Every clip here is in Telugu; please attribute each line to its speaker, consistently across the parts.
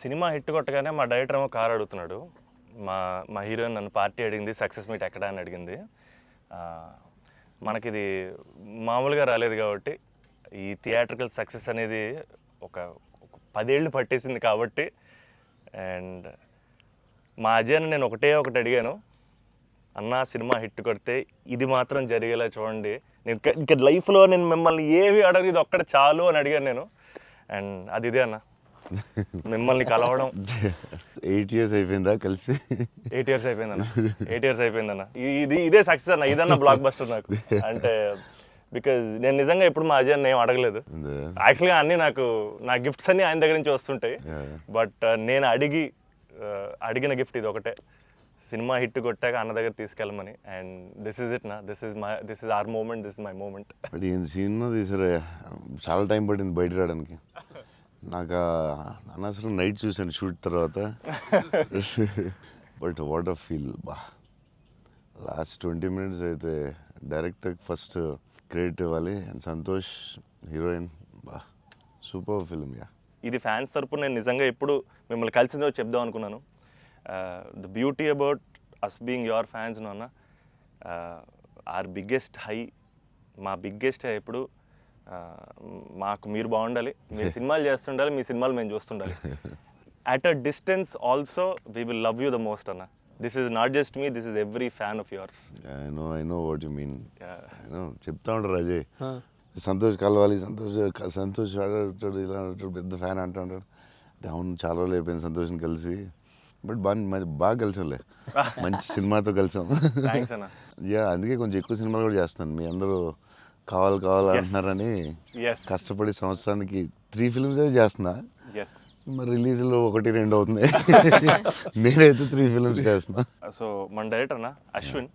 Speaker 1: సినిమా హిట్ కొట్టగానే మా డైరెక్టర్ ఏమో కార్ అడుగుతున్నాడు. మా మా హీరోయిన్ నన్ను పార్టీ అడిగింది, సక్సెస్ మీట్ ఎక్కడ అని అడిగింది. మనకిది మామూలుగా రాలేదు కాబట్టి ఈ థియేట్రికల్ సక్సెస్ అనేది ఒక 10 ఏళ్ళు పట్టేసింది కాబట్టి. అండ్ మా అజయ్ని నేను ఒకటి అడిగాను, అన్న సినిమా హిట్ కొడితే ఇది మాత్రం జరిగేలా చూడండి, నేను ఇంకా లైఫ్లో నేను మిమ్మల్ని ఏవి అడగదు, ఇది ఒక్కటి చాలు అని అడిగాను నేను. అండ్ అది ఇదే అన్న, మిమ్మల్ని కలవడం.
Speaker 2: 8 years అయిపోయిందా కలిసి?
Speaker 1: 8 years అయిపోయిందన్న. 8 years అయిపోయిందన్న. ఇదే సక్సెస్ అన్న, ఇదన్న బ్లాక్ బస్టర్ నాకు. అంటే బికాజ్ నేను నిజంగా ఎప్పుడు మా అజయ్ ఏం అడగలేదు. యాక్చువల్గా అన్నీ నా గిఫ్ట్స్ అన్నీ ఆయన దగ్గర నుంచి వస్తుంటాయి. బట్ నేను అడిగిన గిఫ్ట్ ఇది ఒకటే, సినిమా హిట్ కొట్టాక అన్న దగ్గర తీసుకెళ్ళమని. అండ్ దిస్ ఇస్ ఇట్ నా, this is our moment, this is my moment.
Speaker 2: But ఈ సినిమా తీసారా, చాలా టైం పట్టింది బయట రావడానికి. నాకు అనవసరం నైట్ చూశాను షూట్ తర్వాత. బట్ వాట్ అ ఫీల్ బా. లాస్ట్ 20 minutes అయితే డైరెక్టర్కి ఫస్ట్ క్రెడిట్ ఇవ్వాలి. అండ్ సంతోష్ హీరోయిన్, బా సూపర్ ఫిల్మ్. యా,
Speaker 1: ఇది ఫ్యాన్స్ తరపున నేను నిజంగా ఎప్పుడు మిమ్మల్ని కలిసిందో చెప్దాం అనుకున్నాను. The beauty about us being your fans అన్న, ఆర్ బిగ్గెస్ట్ హై, మా బిగ్గెస్ట్ హై ఎప్పుడు మాకు మీరు బాగుండాలి, మీరు సినిమాలు చేస్తుండాలి, మీ సినిమాలు మేము చూస్తుండాలి. At a distance also we will love you the most అన్న. This is not just me, this is every fan of yours.
Speaker 2: I know what you mean. చెప్తా ఉంటారు అజయ్, సంతోష్ కలవాలి, సంతోష్ ఆడాడు, ఇలా అంటాడు, పెద్ద ఫ్యాన్ అంటాడు. అవును, చాలా రోజులు అయిపోయింది సంతోష్ని కలిసి. బట్ బాగా కలిసాంలే, మంచి సినిమాతో కలిసాం. యా, అందుకే కొంచెం ఎక్కువ సినిమాలు కూడా చేస్తాను. మీ అందరూ కావాలి అంటున్నారని కష్టపడి సంవత్సరానికి 3 films చేస్తున్నా. మరి రిలీజ్లో 1-2 అవుతుంది. నేనైతే 3 films చేస్తున్నా.
Speaker 1: సో మన డైరెక్టర్ అన్న అశ్విన్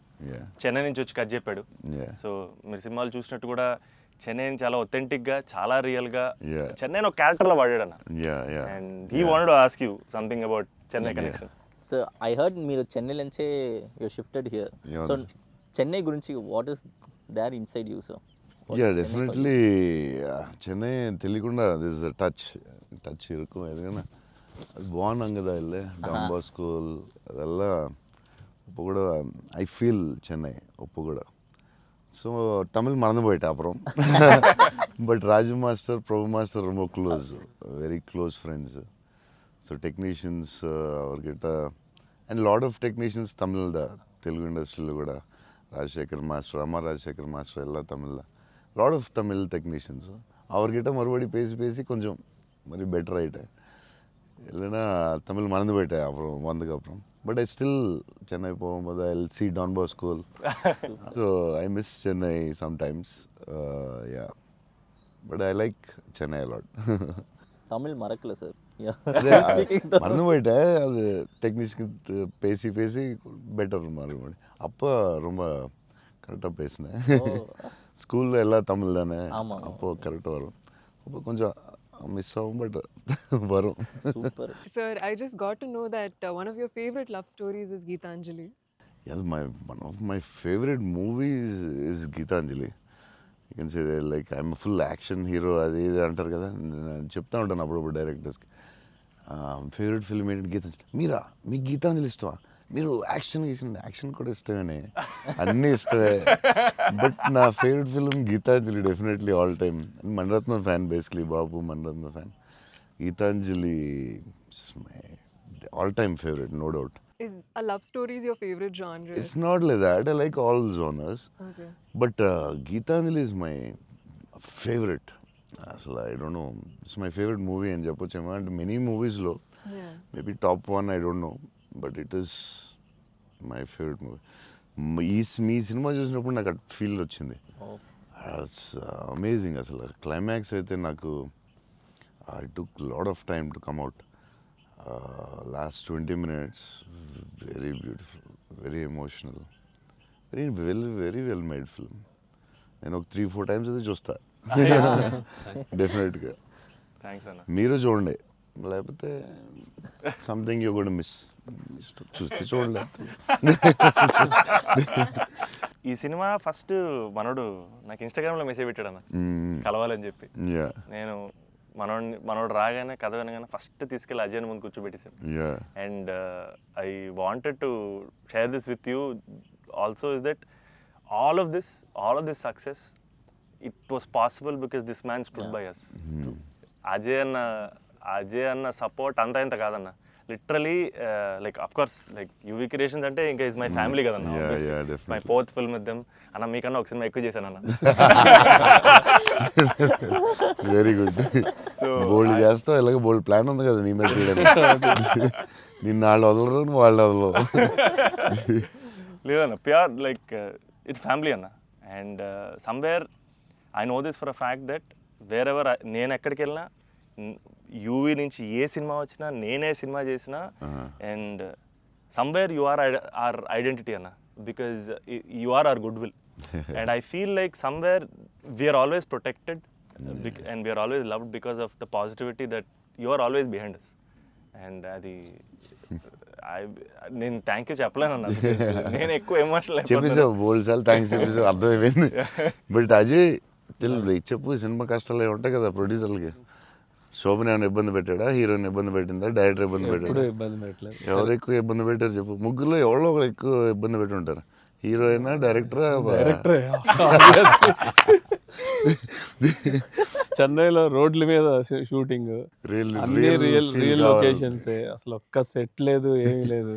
Speaker 1: చెన్నై నుంచి వచ్చి కథ చెప్పాడు. సో మీరు సినిమాలు చూసినట్టు కూడా చెన్నైని చాలా ఒథెంటిక్గా, చాలా రియల్గా చెన్నైని ఒక క్యారెక్టర్లో వాడాడు అన్న. And he wanted to ask you something about Chennai connection.
Speaker 3: So I heard మీరు చెన్నై నుంచే you shifted here. So Chennai గురించి what is there inside you? So
Speaker 2: ya, definitely Chennai తెలియకుండా దిస్ టచ్ ఇరుకు. ఎందుకన్నా అది బాగున్నాం కదా, వెళ్ళే డాన్ బాస్కో அதெல்லா இப்போ கூட ஐ ஃபீல் சென்னை இப்போ கூட. ஸோ தமிழ் மறந்து போயிட்டேன் அப்புறம். But Raju master, Prabhu master ரொம்ப close, very close friends. So technicians அவர்கிட்ட అండ్ లాట్ ఆఫ్ టెక్నీషియన్స్ తమిళ తెలుగు ఇండస్ట్రీలో కూడా, ராஜசேகர் மாஸ்டர், அம்மா ராஜசேகர் மாஸ்டர் எல்லாம் தமிழில் லாட் ஆஃப் தமிழ் டெக்னீஷியன்ஸ். அவர்கிட்ட மறுபடி பேசி கொஞ்சம் மாதிரி பெட்டர் ஆகிட்டேன். இல்லைன்னா தமிழ் மறந்து போயிட்டேன் அப்புறம் வந்ததுக்கப்புறம். பட் ஐ ஸ்டில் சென்னை போகும்போது I will see Don Bosco. So I miss Chennai sometimes. Yeah, but I like Chennai a lot.
Speaker 3: Tamil மறக்கல சார்,
Speaker 2: மறந்து போயிட்டேன். அது டெக்னீஷியன் பேசி பெட்டர் மறுபடி. அப்போ ரொம்ப கரெக்டாக பேசினேன். ஸ்கூலில் எல்லாம் தமிழ் தானே, அப்போது கரெக்டாக வரும். அப்போ கொஞ்சம் மிஸ் ஆகும், பட் வரும்.
Speaker 3: Super.
Speaker 4: Sir, I just got to know that one of your favorite love stories is Geetanjali.
Speaker 2: Yes, one of my favorite movies is Geetanjali. You can say that, like, I'm a full action hero. అది ఇది అంటారు కదా, నేను చెప్తా ఉంటాను అప్పుడప్పుడు డైరెక్టర్స్కి. ఫేవరెట్ ఫిల్మ్ ఏంటి? గీతాంజలి. మీరా, మీకు గీతాంజలి ఇష్టమా? మీరు యాక్షన్ కూడా ఇష్టమేనే, అన్నీ ఇష్టమే. బట్ నా favourite film Gitanjali, definitely all time. Mani Ratnam fan, basically బాబు Mani Ratnam fan. Gitanjali my all time favourite, no doubt.
Speaker 4: Is a love story is your favorite genre?
Speaker 2: It's not like that. I like all genres.
Speaker 4: Okay.
Speaker 2: But Geetanjali is my favorite. అసలు I don't know, it's my favourite movie అని చెప్పొచ్చేమో. అంటే మెనీ మూవీస్లో maybe top 1, I don't know, but it is my favourite movie. Me cinema చూసినప్పుడు నాకు ఫీల్ వచ్చింది. It's amazing. అసలు క్లైమాక్స్ అయితే నాకు I took lot of time to come out. Last 20 minutes, very beautiful, very emotional, very well made film. నేను ఒక 3-4 times అయితే చూస్తా డెఫినెట్గా.
Speaker 1: థ్యాంక్స్ అన్న.
Speaker 2: మీరు చూడండి, లేకపోతే సంథింగ్ యూ కూడా మిస్. చూస్తే చూడండి.
Speaker 1: ఈ సినిమా ఫస్ట్ మనోడు నాకు ఇన్స్టాగ్రామ్లో మెసేజ్ పెట్టాడు అన్న, కలవాలని చెప్పి. నేను మనోడు రాగానే కథ వినగానే ఫస్ట్ తీసుకెళ్ళి అజయ్ ముందు కూర్చోబెట్టేశాను.
Speaker 2: Yeah.
Speaker 1: And I wanted to share this with you also, is that all of this success, it was possible because this man stood by us. Ajay అన్న సపోర్ట్ అంతా ఇంత కాదన్న, literally like of course like UV creations అంటే ఇంకా ఇస్ మై ఫ్యామిలీ కదన్న. My 4th film with them అన్న. మీకన్నా ఒక సినిమా ఎక్కువ చేశాను అన్న.
Speaker 2: Very good. సో బోల్డ్ చేస్తావు, ఇలాగ బోల్డ్ ప్లాన్ ఉంది కదా నీ మీద చేయడానికి. నిన్న వాళ్ళు వదలరు, నువ్వు వాళ్ళు వదలవు.
Speaker 1: లేదన్న, ప్యూర్ లైక్ ఇట్స్ ఫ్యామిలీ అన్న. And somewhere I know this for a fact that wear ever నేను ఎక్కడికి వెళ్ళినా, యూవీ నుంచి ఏ సినిమా వచ్చినా, నేనే సినిమా చేసినా, and somewhere you are our identity అన్న, because you are our good will. And I feel like somewhere we're always protected and we're always loved because of the positivity that you are always behind us. And అది నేను థ్యాంక్ యూ చెప్పలేను అన్న, నేను ఎక్కువ ఎమోషనల్
Speaker 2: చెప్పేసావు, బోల్డ్ సార్లు థ్యాంక్స్ చెప్పేసావు, అర్థమైపోయింది. బట్ అజయ్ చెప్పు, సినిమా కష్టాలు ఉంటాయి కదా ప్రొడ్యూసర్లకి. శోభన్ ఏమైనా ఇబ్బంది పెట్టాడా, హీరోయిన్ ఇబ్బంది పెట్టిందా, డైరెక్టర్ ఇబ్బంది పెట్టాడా? ఎవరు ఎక్కువ ఇబ్బంది పెట్టారు చెప్పు? ముగ్గురులో ఎవరో ఒకరు ఎక్కువ ఇబ్బంది పెట్టి ఉంటారు. హీరోయినా, డైరెక్టరా?
Speaker 5: చెన్నైలో రోడ్ల మీద షూటింగ్, అన్ని రియల్ లొకేషన్స్, అసలు ఒక్క సెట్ లేదు, ఏమీ లేదు,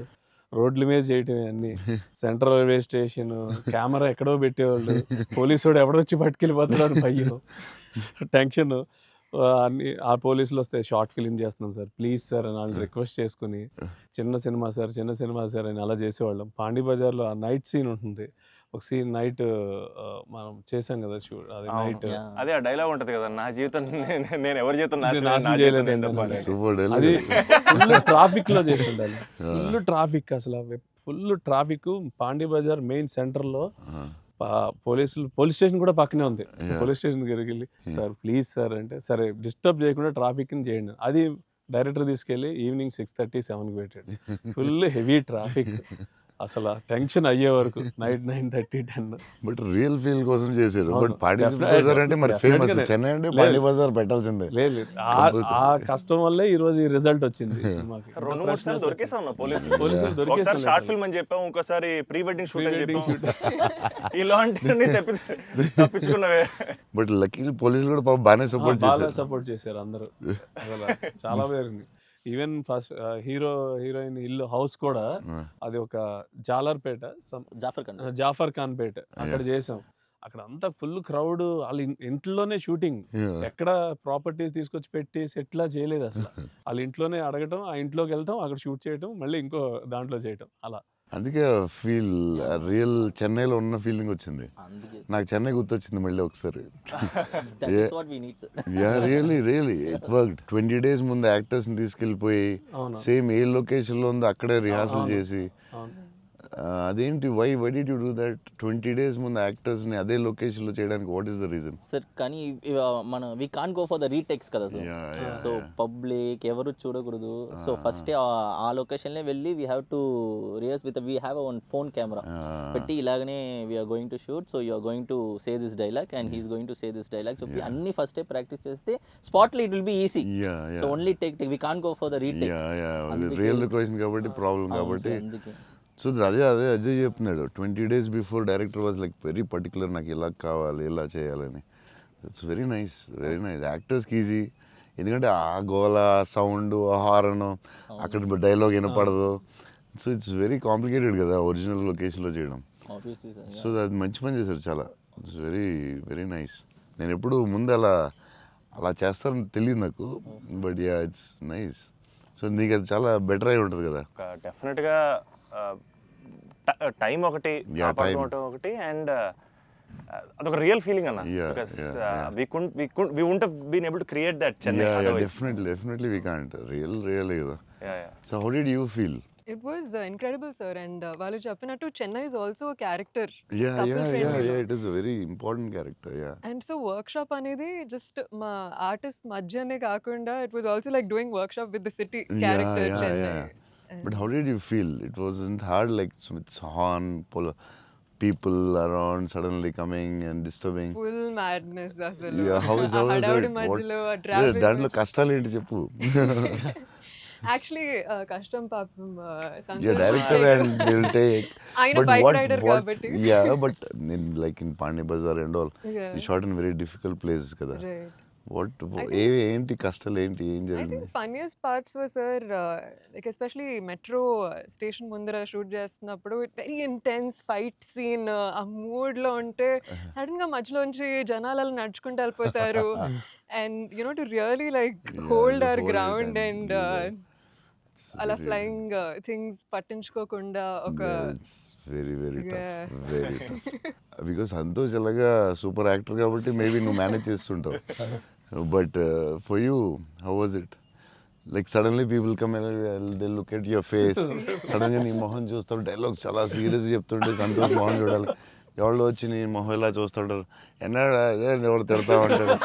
Speaker 5: రోడ్ల మీద చేయటమే అన్ని. సెంట్రల్ రైల్వే స్టేషన్, కెమెరా ఎక్కడో పెట్టేవాళ్ళు, పోలీసు వాడు ఎవడొచ్చి పట్టుకెళ్ళిపోతున్నాడు, భయం, టెన్షన్. అన్ని ఆ పోలీసులు వస్తే షార్ట్ ఫిలిం చేస్తున్నాం సార్, ప్లీజ్ సార్ అని వాళ్ళు రిక్వెస్ట్ చేసుకుని, చిన్న సినిమా సార్ అని అలా చేసేవాళ్ళం. పాండి బజార్లో ఆ నైట్ సీన్ ఉంటుంది, ఒక సీన్ నైట్ మనం చేసాం కదా షూట్, అది నైట్,
Speaker 1: అదే ఆ డైలాగ్ ఉంటది కదా, నా జీవితం నేను ఎవరి జీవితం
Speaker 5: నాశనం చేయలేదు. అది ఫుల్ ట్రాఫిక్ లో చేసి ఉండాలి, ఫుల్ ట్రాఫిక్, అసలు full traffic. Pandi Bazaar main centre లో పోలీస్ స్టేషన్ కూడా పక్కనే ఉంది. పోలీస్ స్టేషన్ దగ్గరికి వెళ్ళి సార్ ప్లీజ్ సార్ అంటే, సరే డిస్టర్బ్ చేయకుండా ట్రాఫిక్ ని చేయండి. అది డైరెక్టర్ తీసుకెళ్ళి ఈవినింగ్ 6:30, 7కి పెట్టాడు. ఫుల్ హెవీ ట్రాఫిక్, అసలు టెన్షన్ అయ్యే వరకు నైట్ 9:30, 10.
Speaker 2: బట్ రియల్ ఫీల్ కోసం చేశారు. బట్ పాండి బజార్ అంటే మరి ఫేమస్, చెన్నై అంటే పాండి బజార్ పెట్టాల్సిందే.
Speaker 5: లేదు, ఆ కష్టం వల్లే ఈ రోజు ఈ రిజల్ట్ వచ్చింది సినిమాకి.
Speaker 1: 2-3 సార్లు దొరికేసాం పోలీసులు దొరికేసాం. షార్ట్ ఫిల్మ్ అని చెప్పాం, ఇంకోసారి ప్రీ వెడ్డింగ్ షూట్ అని చెప్పాం. ఇలాంటివన్నీ తప్పించుకున్నవే.
Speaker 2: బట్ లక్కీ పోలీసులు కూడా పాపం బాగానే
Speaker 5: సపోర్ట్ చేశారు అందరూ, అసలు చాలా పేరుంది. ఈవెన్ ఫస్ట్ హీరోయిన్ ఇల్లు హౌస్ కూడా అది ఒక జాలర్పేట, జాఫర్ ఖాన్ పేట, అక్కడ చేసాం. అక్కడ అంతా ఫుల్ క్రౌడ్, వాళ్ళ ఇంట్లోనే షూటింగ్, ఎక్కడ ప్రాపర్టీస్ తీసుకొచ్చి పెట్టి సెట్లా చేయలేదు అసలు. వాళ్ళ ఇంట్లోనే అడగటం, ఆ ఇంట్లోకి వెళ్ళటం, అక్కడ షూట్ చేయటం, మళ్ళీ ఇంకో దాంట్లో చేయటం, అలా.
Speaker 2: అందుకే ఫీల్ రియల్ చెన్నైలో ఉన్న ఫీలింగ్ వచ్చింది నాకు. చెన్నై గుర్తొచ్చింది మళ్ళీ ఒకసారి. Really it worked. 20 days ముందు యాక్టర్స్ని తీసుకెళ్ళిపోయి సేమ్ ఏ లొకేషన్లో ఉందో అక్కడే రిహార్సల్ చేసి, అదేంటి why did you do that? 20 days ముందు యాక్టర్స్ని అదే లొకేషన్లో చేయడానికి what is the reason?
Speaker 3: Sir కానీ మనం we can't go for the retakes కదా సార్. సో పబ్లిక్ ఎవరు చూడకూడదు. సో ఫస్ట్ ఆ లొకేషన్లే వెళ్ళి we have to rehearse with we have one phone camera పెట్టి, ఇలాగనే we are going to shoot, so you are going to say this dialogue and he's going to say this dialogue చెప్పి అన్ని ఫస్టే ప్రాక్టీస్ చేస్తే స్పాట్లో it will be easy. So only take we can't go for the retake.
Speaker 2: Real location కాబట్టి ప్రాబ్లం కాబట్టి. సో అదే అజయ్ చెప్తున్నాడు, 20 days before director was like very particular, నాకు ఇలా కావాలి, ఇలా చేయాలని. It's very nice. యాక్టర్స్కి ఈజీ, ఎందుకంటే ఆ గోల, సౌండ్, ఆ హారన్, అక్కడ డైలాగ్ వినపడదు. సో ఇట్స్ వెరీ కాంప్లికేటెడ్ కదా ఒరిజినల్ లొకేషన్లో చేయడం. సో అది మంచి పని చేశారు చాలా. It's very nice. నేను ఎప్పుడు ముందు అలా చేస్తారని తెలియదు నాకు, but yeah it's nice. So నీకు అది చాలా బెటర్ అయి ఉంటుంది కదా.
Speaker 1: డెఫినెట్గా టైం ఒకటి, ఒకటి, అండ్ అదొక రియల్ ఫీలింగ్ అన్న. Because we wouldn't have been able to create that Chennai otherwise.
Speaker 2: Definitely we can't. Real కదా. So how did you feel?
Speaker 4: It was incredible, sir. And వాళ్ళు చెప్పినట్టు Chennai is also a character.
Speaker 2: Yeah, it is a very important character.
Speaker 4: And so workshop అనేది just మా ఆర్టిస్ట్ మధ్యనే కాకుండా it was also like doing workshop with the city character Chennai.
Speaker 2: But how did you feel? It wasn't hard, like with horn, people around suddenly coming and disturbing.
Speaker 4: Full madness అసలు.
Speaker 2: Yeah, how is
Speaker 4: ఆ
Speaker 2: it?
Speaker 4: హడావుడి
Speaker 2: What-
Speaker 4: మధ్యలో ఆ
Speaker 2: Yeah,
Speaker 4: ట్రాఫిక్.
Speaker 2: దాంట్లో కష్టాలు ఏంటి చెప్పు.
Speaker 4: యాక్చువల్లీ కష్టం పాపం
Speaker 2: Yeah, director and they'll take.
Speaker 4: ఆయన
Speaker 2: But
Speaker 4: bike
Speaker 2: what-
Speaker 4: rider
Speaker 2: what-
Speaker 4: కాబట్టి.
Speaker 2: Yeah, but in like in Pani Bazaar and all,
Speaker 4: Yeah.
Speaker 2: you shot in very difficult places కదా.
Speaker 4: Right.
Speaker 2: ఏంటి కష్టాలు ఏంటి, ఏం
Speaker 4: I
Speaker 2: జరిగింది?
Speaker 4: think funniest parts were, sir, like especially metro station ముందర షూట్ చేస్తున్నప్పుడు వెరీ ఇంటెన్స్ ఫైట్ సీన్, ఆ మూడ్ లో ఉంటే సడన్ గా మధ్యలోంచి జనాలు అలా నడుచుకుంటూ వెళ్ళిపోతారు. And you know to really like hold hour
Speaker 2: hold it
Speaker 4: ground
Speaker 2: and
Speaker 4: and
Speaker 2: do that.
Speaker 4: అలా
Speaker 2: very-
Speaker 4: ఫ్లయింగ్ థింగ్స్ పట్టించుకోకుండా ఒక
Speaker 2: very very
Speaker 4: Yeah.
Speaker 2: Tough, very tough. Because Santosh ఎలాగా సూపర్ యాక్టర్ కాబట్టి మేబీ నువ్వు మేనేజ్ చేస్తుంటావు. But for you how was it? Like suddenly people come they look at your face, సడన్గా నీ మొహం చూస్తారు, డైలాగ్స్ చాలా సీరియస్గా చెప్తుంటే సంతోష్ మొహం చూడాలి. ఎవరు వచ్చి నీ మొహం ఇలా చూస్తుంటారు, ఎన్నాడా అదే ఎవరు తిడతా ఉంటారు,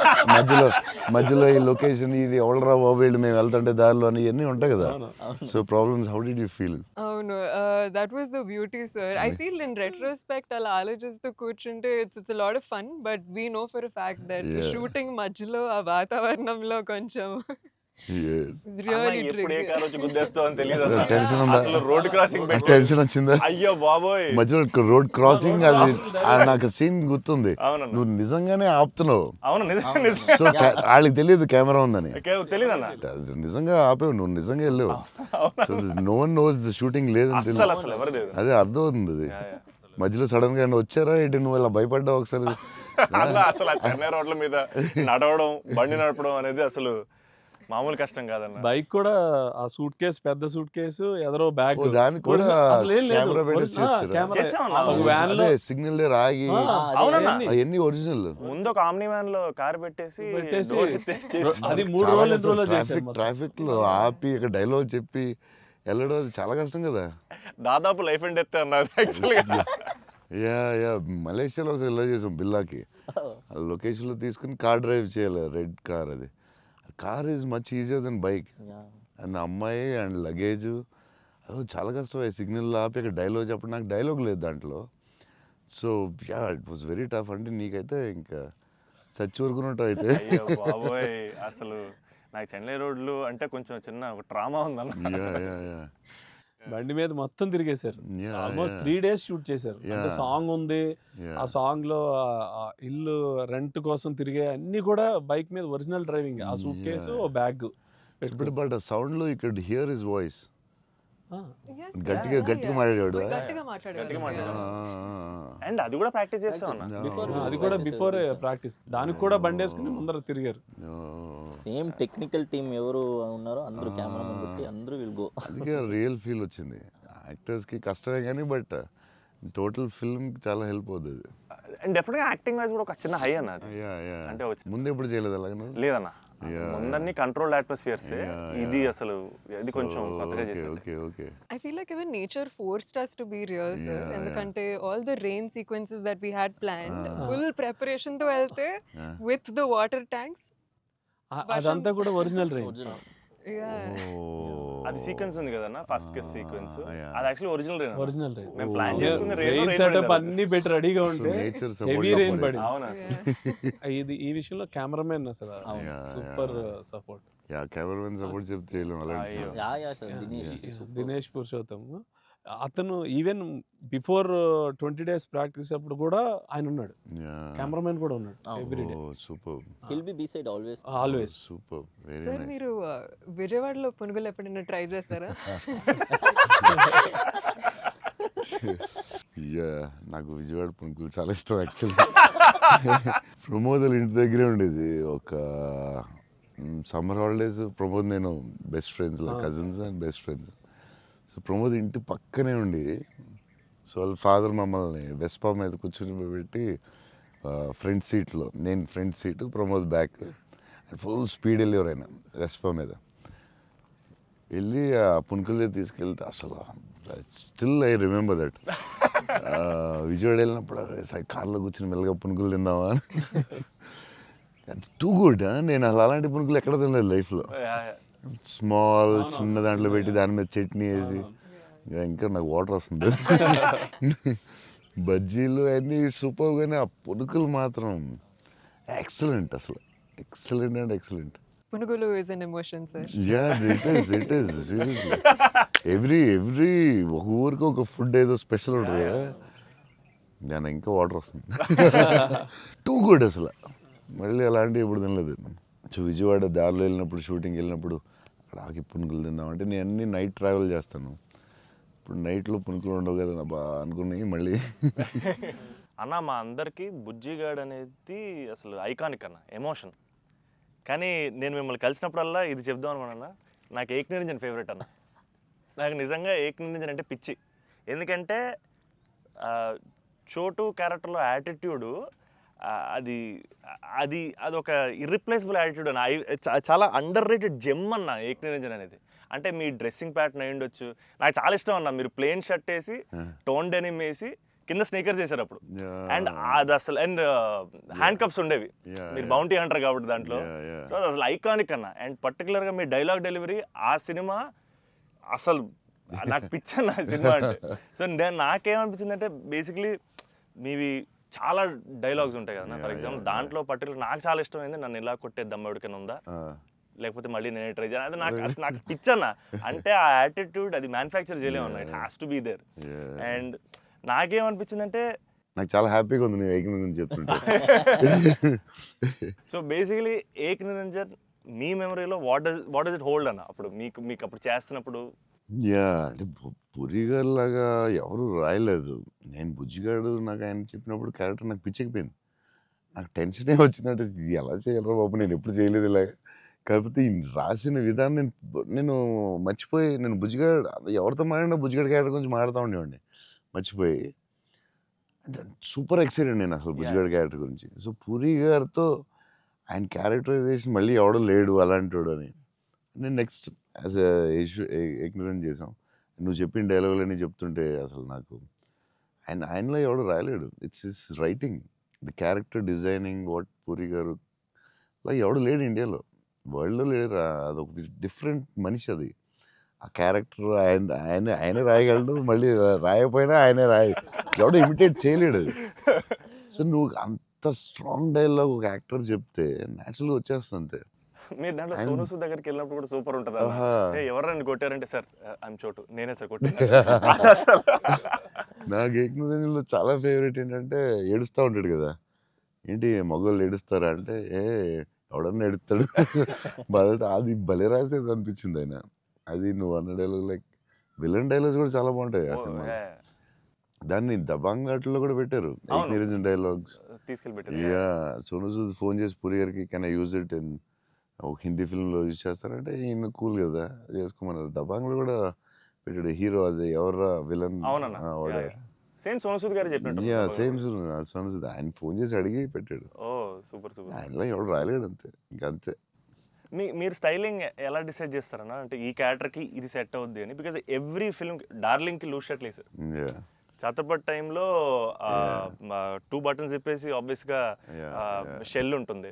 Speaker 2: మధ్యలో ఈ లొకేషన్ ఇది ఎవడరా బాబు వీళ్ళు మేము వెళ్తుంటే దారిలో అని ఇవన్నీ ఉంటాయి కదా. So problems, how did you feel?
Speaker 4: అవును, that was the beauty, sir. I feel in retrospect అలా ఆలోచిస్తూ కూర్చుంటే it's lot of fun, but we know for a fact that
Speaker 2: Yeah.
Speaker 4: Shooting మధ్యలో ఆ వాతావరణంలో కొంచెం it's
Speaker 1: అన్న,
Speaker 4: really
Speaker 1: ఎప్పుడు ఏ
Speaker 4: tricky.
Speaker 1: కారు వచ్చి గుద్దేస్తావు అని తెలియదు అన్న.
Speaker 2: టెన్షన్ ఉందా?
Speaker 1: అసలు రోడ్ క్రాసింగ్ పెట్టి
Speaker 2: టెన్షన్ వచ్చిందా?
Speaker 1: అయ్యో బాబోయ్.
Speaker 2: మధ్యలో రోడ్ క్రాసింగ్, అది నాకు సీన్ గుర్తుంది.
Speaker 1: అవునన్న.
Speaker 2: నువ్వు నిజంగానే ఆపుతున్నావు.
Speaker 1: అవును నిజం.
Speaker 2: సో వాళ్ళకి తెలియదు కెమెరా ఉందని.
Speaker 1: తెలీదన్న.
Speaker 2: అది నిజంగా ఆపేవు, నువ్వు నిజంగా వెళ్ళావు. So no one knows the shooting లేదని
Speaker 1: అసలు
Speaker 2: తెలుసు.
Speaker 1: అసలు ఎవరు లేదు.
Speaker 2: అదే అర్థం అవుతుంది అది. మధ్యలో సడన్ గా వచ్చారా ఏంటి, నువ్వు ఇలా భయపడ్డావు ఒకసారి.
Speaker 1: అన్న అసలు ఆ చెన్నై రోడ్ల మీద నడవడం, బండి నడపడం అనేది అసలు మామూలు కష్టం కాదన్న.
Speaker 5: బైక్ కూడా ఆ సూట్ కేసు, పెద్ద సూట్ కేసు, ఎదరో బ్యాగ్,
Speaker 2: ఓ, దానికి కూడా
Speaker 5: అసలు ఏం లేదు.
Speaker 2: కెమెరా పెట్టేసి చేస్తారా?
Speaker 1: చేసామన్నా.
Speaker 5: ఒక వ్యాన్ లో
Speaker 2: అదే సిగ్నల్ దగ్గర ఆగి
Speaker 1: అవునన్నా.
Speaker 2: అవన్నీ ఒరిజినల్.
Speaker 1: ముందు ఒక ఆమ్ని వ్యాన్ లో కార్ పెట్టేసి
Speaker 5: పెట్టేసి
Speaker 1: door ఎత్తేసి చేసి
Speaker 5: అది 3 రోజులు 2 రోజులు చేశారు.
Speaker 2: ట్రాఫిక్ లో ఆపి ఇక్కడ డైలాగ్ చెప్పి వెళ్ళడం అది చాలా కష్టం కదా.
Speaker 1: దాదాపు లైఫ్ అండ్ డెత్ అన్నది యాక్చువల్గా.
Speaker 2: యా మలేషియాలో ఒకసారి ఇలా చేసాం బిల్లాకి. లొకేషన్లో తీసుకుని కార్ డ్రైవ్ చేయాలి, రెడ్ కార్. అది car is much easier than bike. And అమ్మాయి అండ్ లగేజ్ అది చాలా కష్టం. సిగ్నల్ ఆపి అక్కడ డైలాగ్ చెప్పడం, నాకు డైలాగ్ లేదు దాంట్లో. So yeah it was very tough. అంటే నీకైతే ఇంకా చచ్చి ఊరుకున్నట్టు అయితే.
Speaker 1: అయ్యో బాబోయ్, అసలు నాకు చెన్నై రోడ్లు అంటే కొంచెం చిన్న ఒక ట్రామా ఉందన్న.
Speaker 2: యా
Speaker 5: బండి మీద మొత్తం తిరిగేశారు.
Speaker 2: Yeah,
Speaker 5: almost
Speaker 2: yeah.
Speaker 5: 3 days shoot చేశారు. అంటే
Speaker 2: Yeah.
Speaker 5: సాంగ్ ఉంది,
Speaker 2: Yeah.
Speaker 5: ఆ సాంగ్ లో ఆ ఇల్లు రెంట్ కోసం తిరిగే అన్ని కూడా బైక్ మీద ఒరిజినల్ డ్రైవింగ్. ఆ సూట్ కేసు, ఓ బ్యాగ్.
Speaker 2: బట్ ఆ సౌండ్ లో ఇక్కడ హియర్ హిస్ వాయిస్.
Speaker 4: Yes,
Speaker 2: గట్టిగా
Speaker 4: yeah,
Speaker 2: గట్టిగా
Speaker 4: yeah.
Speaker 2: మాట్లాడాడు.
Speaker 4: గట్టిగా మాట్లాడాడు.
Speaker 1: అండ్ అది కూడా ప్రాక్టీస్ చేస్తాం అన్న.
Speaker 5: అది కూడా బిఫోర్ ప్రాక్టీస్. దానికి కూడా బండి వేసుకుని ముందర తిరిగారు.
Speaker 3: సేమ్ టెక్నికల్ టీమ్ ఎవరు ఉన్నారో అందరూ కెమెరా ముందు పెట్టి అందరూ విల్ గో.
Speaker 2: అందుకే రియల్ ఫీల్ వచ్చింది. యాక్టర్స్కి కష్టమే కానీ బట్ టోటల్ ఫిల్మ్ చాలా హెల్ప్ అవుతుంది.
Speaker 1: అండ్ డెఫినెట్గా యాక్టింగ్ వైజ్ కూడా ఒక చిన్న హై అన్న అది. అంటే
Speaker 2: ముందు ఎప్పుడు చేయలేదు అలాగే.
Speaker 1: లేదన్న, ముందన్ని కంట్రోల్డ్ అట్మాస్ఫియర్స్. ఇది అసలు ఇది కొంచెం కొత్తగా చేసాం.
Speaker 2: Okay
Speaker 4: I feel like even nature forced us to be real, sir. ఎందుకంటే all the rain sequences that we had planned, full preparation తో వెళ్తే with the water tanks.
Speaker 5: అదంతా కూడా ఒరిజినల్ రైన్.
Speaker 4: Yeah.
Speaker 1: అది సీక్వెన్స్ ఉంది కదన్న, ఫస్ట్ కేస్ సీక్వెన్స్. అది actually original rain.
Speaker 5: Original rain.
Speaker 1: మేము ప్లాన్ చేసుకున్న
Speaker 5: రెయిన్ సెటప్ అన్ని పెట్టి రెడీగా ఉంటే
Speaker 2: నేచర్
Speaker 5: హెవీ రెయిన్ పడింది.
Speaker 1: అవునా
Speaker 5: ఇది ఈ విషయంలో కెమెరామెన్ అసలు సూపర్ సపోర్ట్.
Speaker 2: కెమెరామెన్ సపోర్ట్ చెప్తే చేయలేము అలాంటి.
Speaker 3: యా సార్,
Speaker 5: దినేష్ పురుషోత్తం అతను ఈవెన్ బిఫోర్ 20 days ప్రాక్టీస్ అప్పుడు కూడా ఆయన ఉన్నాడు. కెమెరామెన్ కూడా ఉన్నాడు every day.
Speaker 2: Super
Speaker 3: he'll be beside always.
Speaker 5: Always.
Speaker 2: Super very
Speaker 4: sir,
Speaker 2: nice.
Speaker 4: మీరు విజయవాడలో పునుగులు ఎప్పుడైనా ట్రై చేస్తారా?
Speaker 2: నాకు విజయవాడ పునుకులు చాలా ఇష్టం యాక్చువల్లీ. ప్రమోద్ ఇంటి దగ్గరే ఉండేది. ఒక సమ్మర్ హాలిడేస్ ప్రమోద్ నేను best friends, cousins and best friends. So Pramod ఇంటి పక్కనే ఉండి, సో వాళ్ళ ఫాదర్ మమ్మల్ని వెస్పా మీద కూర్చొని పెట్టి ఫ్రంట్ సీట్లో, నేను front seat, Pramod back, full speed వెళ్ళేవారు ఆయన వెస్పా మీద. వెళ్ళి ఆ పునుకుల దగ్గర తీసుకెళ్తే అసలు still I remember that. Vijayawada వెళ్ళినప్పుడు కార్లో కూర్చొని మెల్లగా పునుకులు తిందామా అని. Too good. నేను అసలు అలాంటి పునుకులు ఎక్కడ తినలేదు లైఫ్లో. స్మాల్ చిన్న దాంట్లో పెట్టి దాని మీద చట్నీ వేసి ఇంకా నాకు వాటర్ వస్తుంది. బజ్జీలు అన్నీ సూపర్, కానీ ఆ పునుకులు మాత్రం ఎక్సలెంట్, అసలు ఎక్సలెంట్ అండ్ ఎక్సలెంట్.
Speaker 4: పునుగులు is an emotion sir.
Speaker 2: Yeah it is seriously. Every ఒక ఊరికి ఒక ఫుడ్ ఏదో స్పెషల్ ఉంటుంది కదా, దాని ఇంకా వాటర్ వస్తుంది. టూ గుడ్ అసలు. మళ్ళీ అలాంటివి ఇప్పుడు తినలేదు. సో విజయవాడ దారిలో వెళ్ళినప్పుడు, షూటింగ్ వెళ్ళినప్పుడు అక్కడ ఆకి పునుకులు తిందామంటే నేను అన్ని నైట్ ట్రావెల్ చేస్తాను. ఇప్పుడు నైట్లో పునుకులు ఉండవు కదా బా అనుకున్నాయి మళ్ళీ.
Speaker 1: అన్న మా అందరికీ బుజ్జిగాడ్ అనేది అసలు ఐకానిక్ అన్న, ఎమోషన్. కానీ నేను మిమ్మల్ని కలిసినప్పుడల్లా ఇది చెప్దాం అనుకున్నా, నాకు ఏక్ నిరంజన్ ఫేవరెట్ అన్న. నాకు నిజంగా ఏక్ నిరంజన్ అంటే పిచ్చి. ఎందుకంటే చోటు క్యారెక్టర్లో యాటిట్యూడు అది అది అదొక ఇర్రిప్లేసబుల్ యాటిట్యూడ్ అన్న. చాలా అండర్ రేటెడ్ జెమ్ అన్న ఏక్ నిరంజన్ అనేది. అంటే మీ డ్రెస్సింగ్ ప్యాటర్న్ అయి ఉండొచ్చు, నాకు చాలా ఇష్టం అన్న. మీరు ప్లెయిన్ షర్ట్ వేసి టోన్ డెనిమ్ వేసి కింద స్నీకర్స్ చేశారు అప్పుడు, అండ్ అది అసలు, అండ్ హ్యాండ్ కప్స్ ఉండేవి. మీరు బౌంటీ అంటారు కాబట్టి దాంట్లో. సో అది అసలు ఐకానిక్ అన్న. అండ్ పర్టికులర్గా మీ డైలాగ్ డెలివరీ ఆ సినిమా అసలు నాకు పిచ్చన్న సినిమా అంటే. సో నాకేమనిపించింది అంటే బేసిక్లీ మీవి చాలా డైలాగ్స్ ఉంటాయి కదా. ఫర్ ఎగ్జాంపుల్ దాంట్లో పర్టికులర్ నాకు చాలా ఇష్టమైంది, నన్ను ఇలా కొట్టే దమ్మెడికైనా ఉందా, లేకపోతే మళ్ళీ నేనే ట్రై చేయాలి, అది నాకు పిచ్చన్న. అంటే ఆ యాటిట్యూడ్ అది మ్యానుఫ్యాక్చర్ చేయలేము అన్న, it has to be there. And నాకేమనిపించిందంటే
Speaker 2: నాకు చాలా హ్యాపీగా ఉంది నేను ఏక్ నిరంజన్ చెప్తుంటే.
Speaker 1: సో బేసికలీ ఏక్ నిరంజన్ మీ మెమరీలో వాట్ డస్ ఇట్ హోల్డ్ అన్న అప్పుడు మీకు అప్పుడు చేస్తున్నప్పుడు?
Speaker 2: యా అంటే పురిగారు లాగా ఎవరు రాయలేదు. నేను బుజ్జిగాడు నాకు ఆయన చెప్పినప్పుడు క్యారెక్టర్ నాకు పిచ్చెక్కిపోయింది. నాకు టెన్షనే వచ్చిందంటే ఇది ఎలా చేయాలరా బాబు, నేను ఎప్పుడు చేయలేదు ఇలాగ. కాకపోతే ఈ రాసిన విధానం నేను మర్చిపోయి, నేను బుజ్జిగాడు ఎవరితో మాట్లాడినా బుజ్జిగాడు క్యారెక్టర్ గురించి మాట్లాడుతూ ఉండేవాడిని మర్చిపోయి. అంటే సూపర్ ఎక్సైటెడ్ నేను అసలు బుజ్జిగాడు క్యారెక్టర్ గురించి. సో పూరి గారితో ఆయన క్యారెక్టరైజేషన్ మళ్ళీ ఎవడో లేడు అలాంటి అని నేను నెక్స్ట్ యాజ్ ఏక్ నిరంజన్ చేసాం. నువ్వు చెప్పిన డైలాగులన్నీ చెప్తుంటే అసలు నాకు ఆయనలో ఎవడు రాయలేడు. It's his writing, the character designing, what Puri garu అలా ఎవడు లేడు ఇండియాలో, వరల్డ్లో లేడు. అదొక డిఫరెంట్ మనిషి అది. ఆ క్యారెక్టర్ ఆయనే రాయగలడు, మళ్ళీ రాయకపోయినా ఆయనే ఎవడో ఇమిటేట్ చేయలేడు. సో నువ్వు అంత స్ట్రాంగ్ డైలాగ్ ఒక యాక్టర్ చెప్తే న్యాచురల్గా వచ్చేస్తుంది అంతే.
Speaker 1: మీరు దాంట్లో సోను సూద్ దగ్గరికి వెళ్ళినప్పుడు కూడా సూపర్ ఉంటుంది. ఎవరైనా కొట్టారంటే సార్ ఐఎమ్ చోటు, నేనే సార్ కొట్టాను.
Speaker 2: నాకు ఏక్ నిరంజన్లో చాలా ఫేవరెట్ ఏంటంటే ఏడుస్తూ ఉంటాడు కదా, ఏంటి మగవాళ్ళు ఏడుస్తారా అంటే ఎవడన్నా ఏడుస్తాడు. అది భలే రాసేది అనిపించింది ఆయన. అది నువ్వు అన్న డైలాగ్ లైక్ విలన్ డైలాగ్స్ కూడా చాలా బాగుంటాయి ఆ సినిమా. దాన్ని దబాంగ్ ఆటలో కూడా పెట్టారు ఏక్ నిరంజన్ డైలాగ్స్
Speaker 1: తీసుకెళ్ళి.
Speaker 2: యా సోను సూద్ ఫోన్ చేసి పూరి గారికి can I use it in ఒక హిందీ ఫిల్మ్లో యూజ్ చేస్తారంటే ఈయన కూల్ కదా చేసుకోమన్నారు. దబాంగ్లో కూడా పెట్టాడు హీరో, అది ఎవరా విలన్
Speaker 1: సేమ్ సోను సూద్ గారు చెప్పినట్టు.
Speaker 2: యా సేమ్ సోను సూద్ ఆయన ఫోన్ చేసి అడిగి పెట్టాడు.
Speaker 1: Super super.
Speaker 2: ఆయనలో ఎవడు రాయలేడు అంతే, ఇంకా అంతే.
Speaker 1: మీరు స్టైలింగ్ ఎలా డిసైడ్ చేస్తారన్నా, అంటే ఈ క్యారెక్టర్కి ఇది సెట్ అవుద్ది అని? బికాజ్ ఎవ్రీ ఫిల్మ్ డార్లింగ్కి లూజ్ షర్ట్ లేదు సార్. ఛత్రపతి టైంలో 2 బటన్స్ చెప్పేసి ఆబ్వియస్గా షెల్ ఉంటుంది.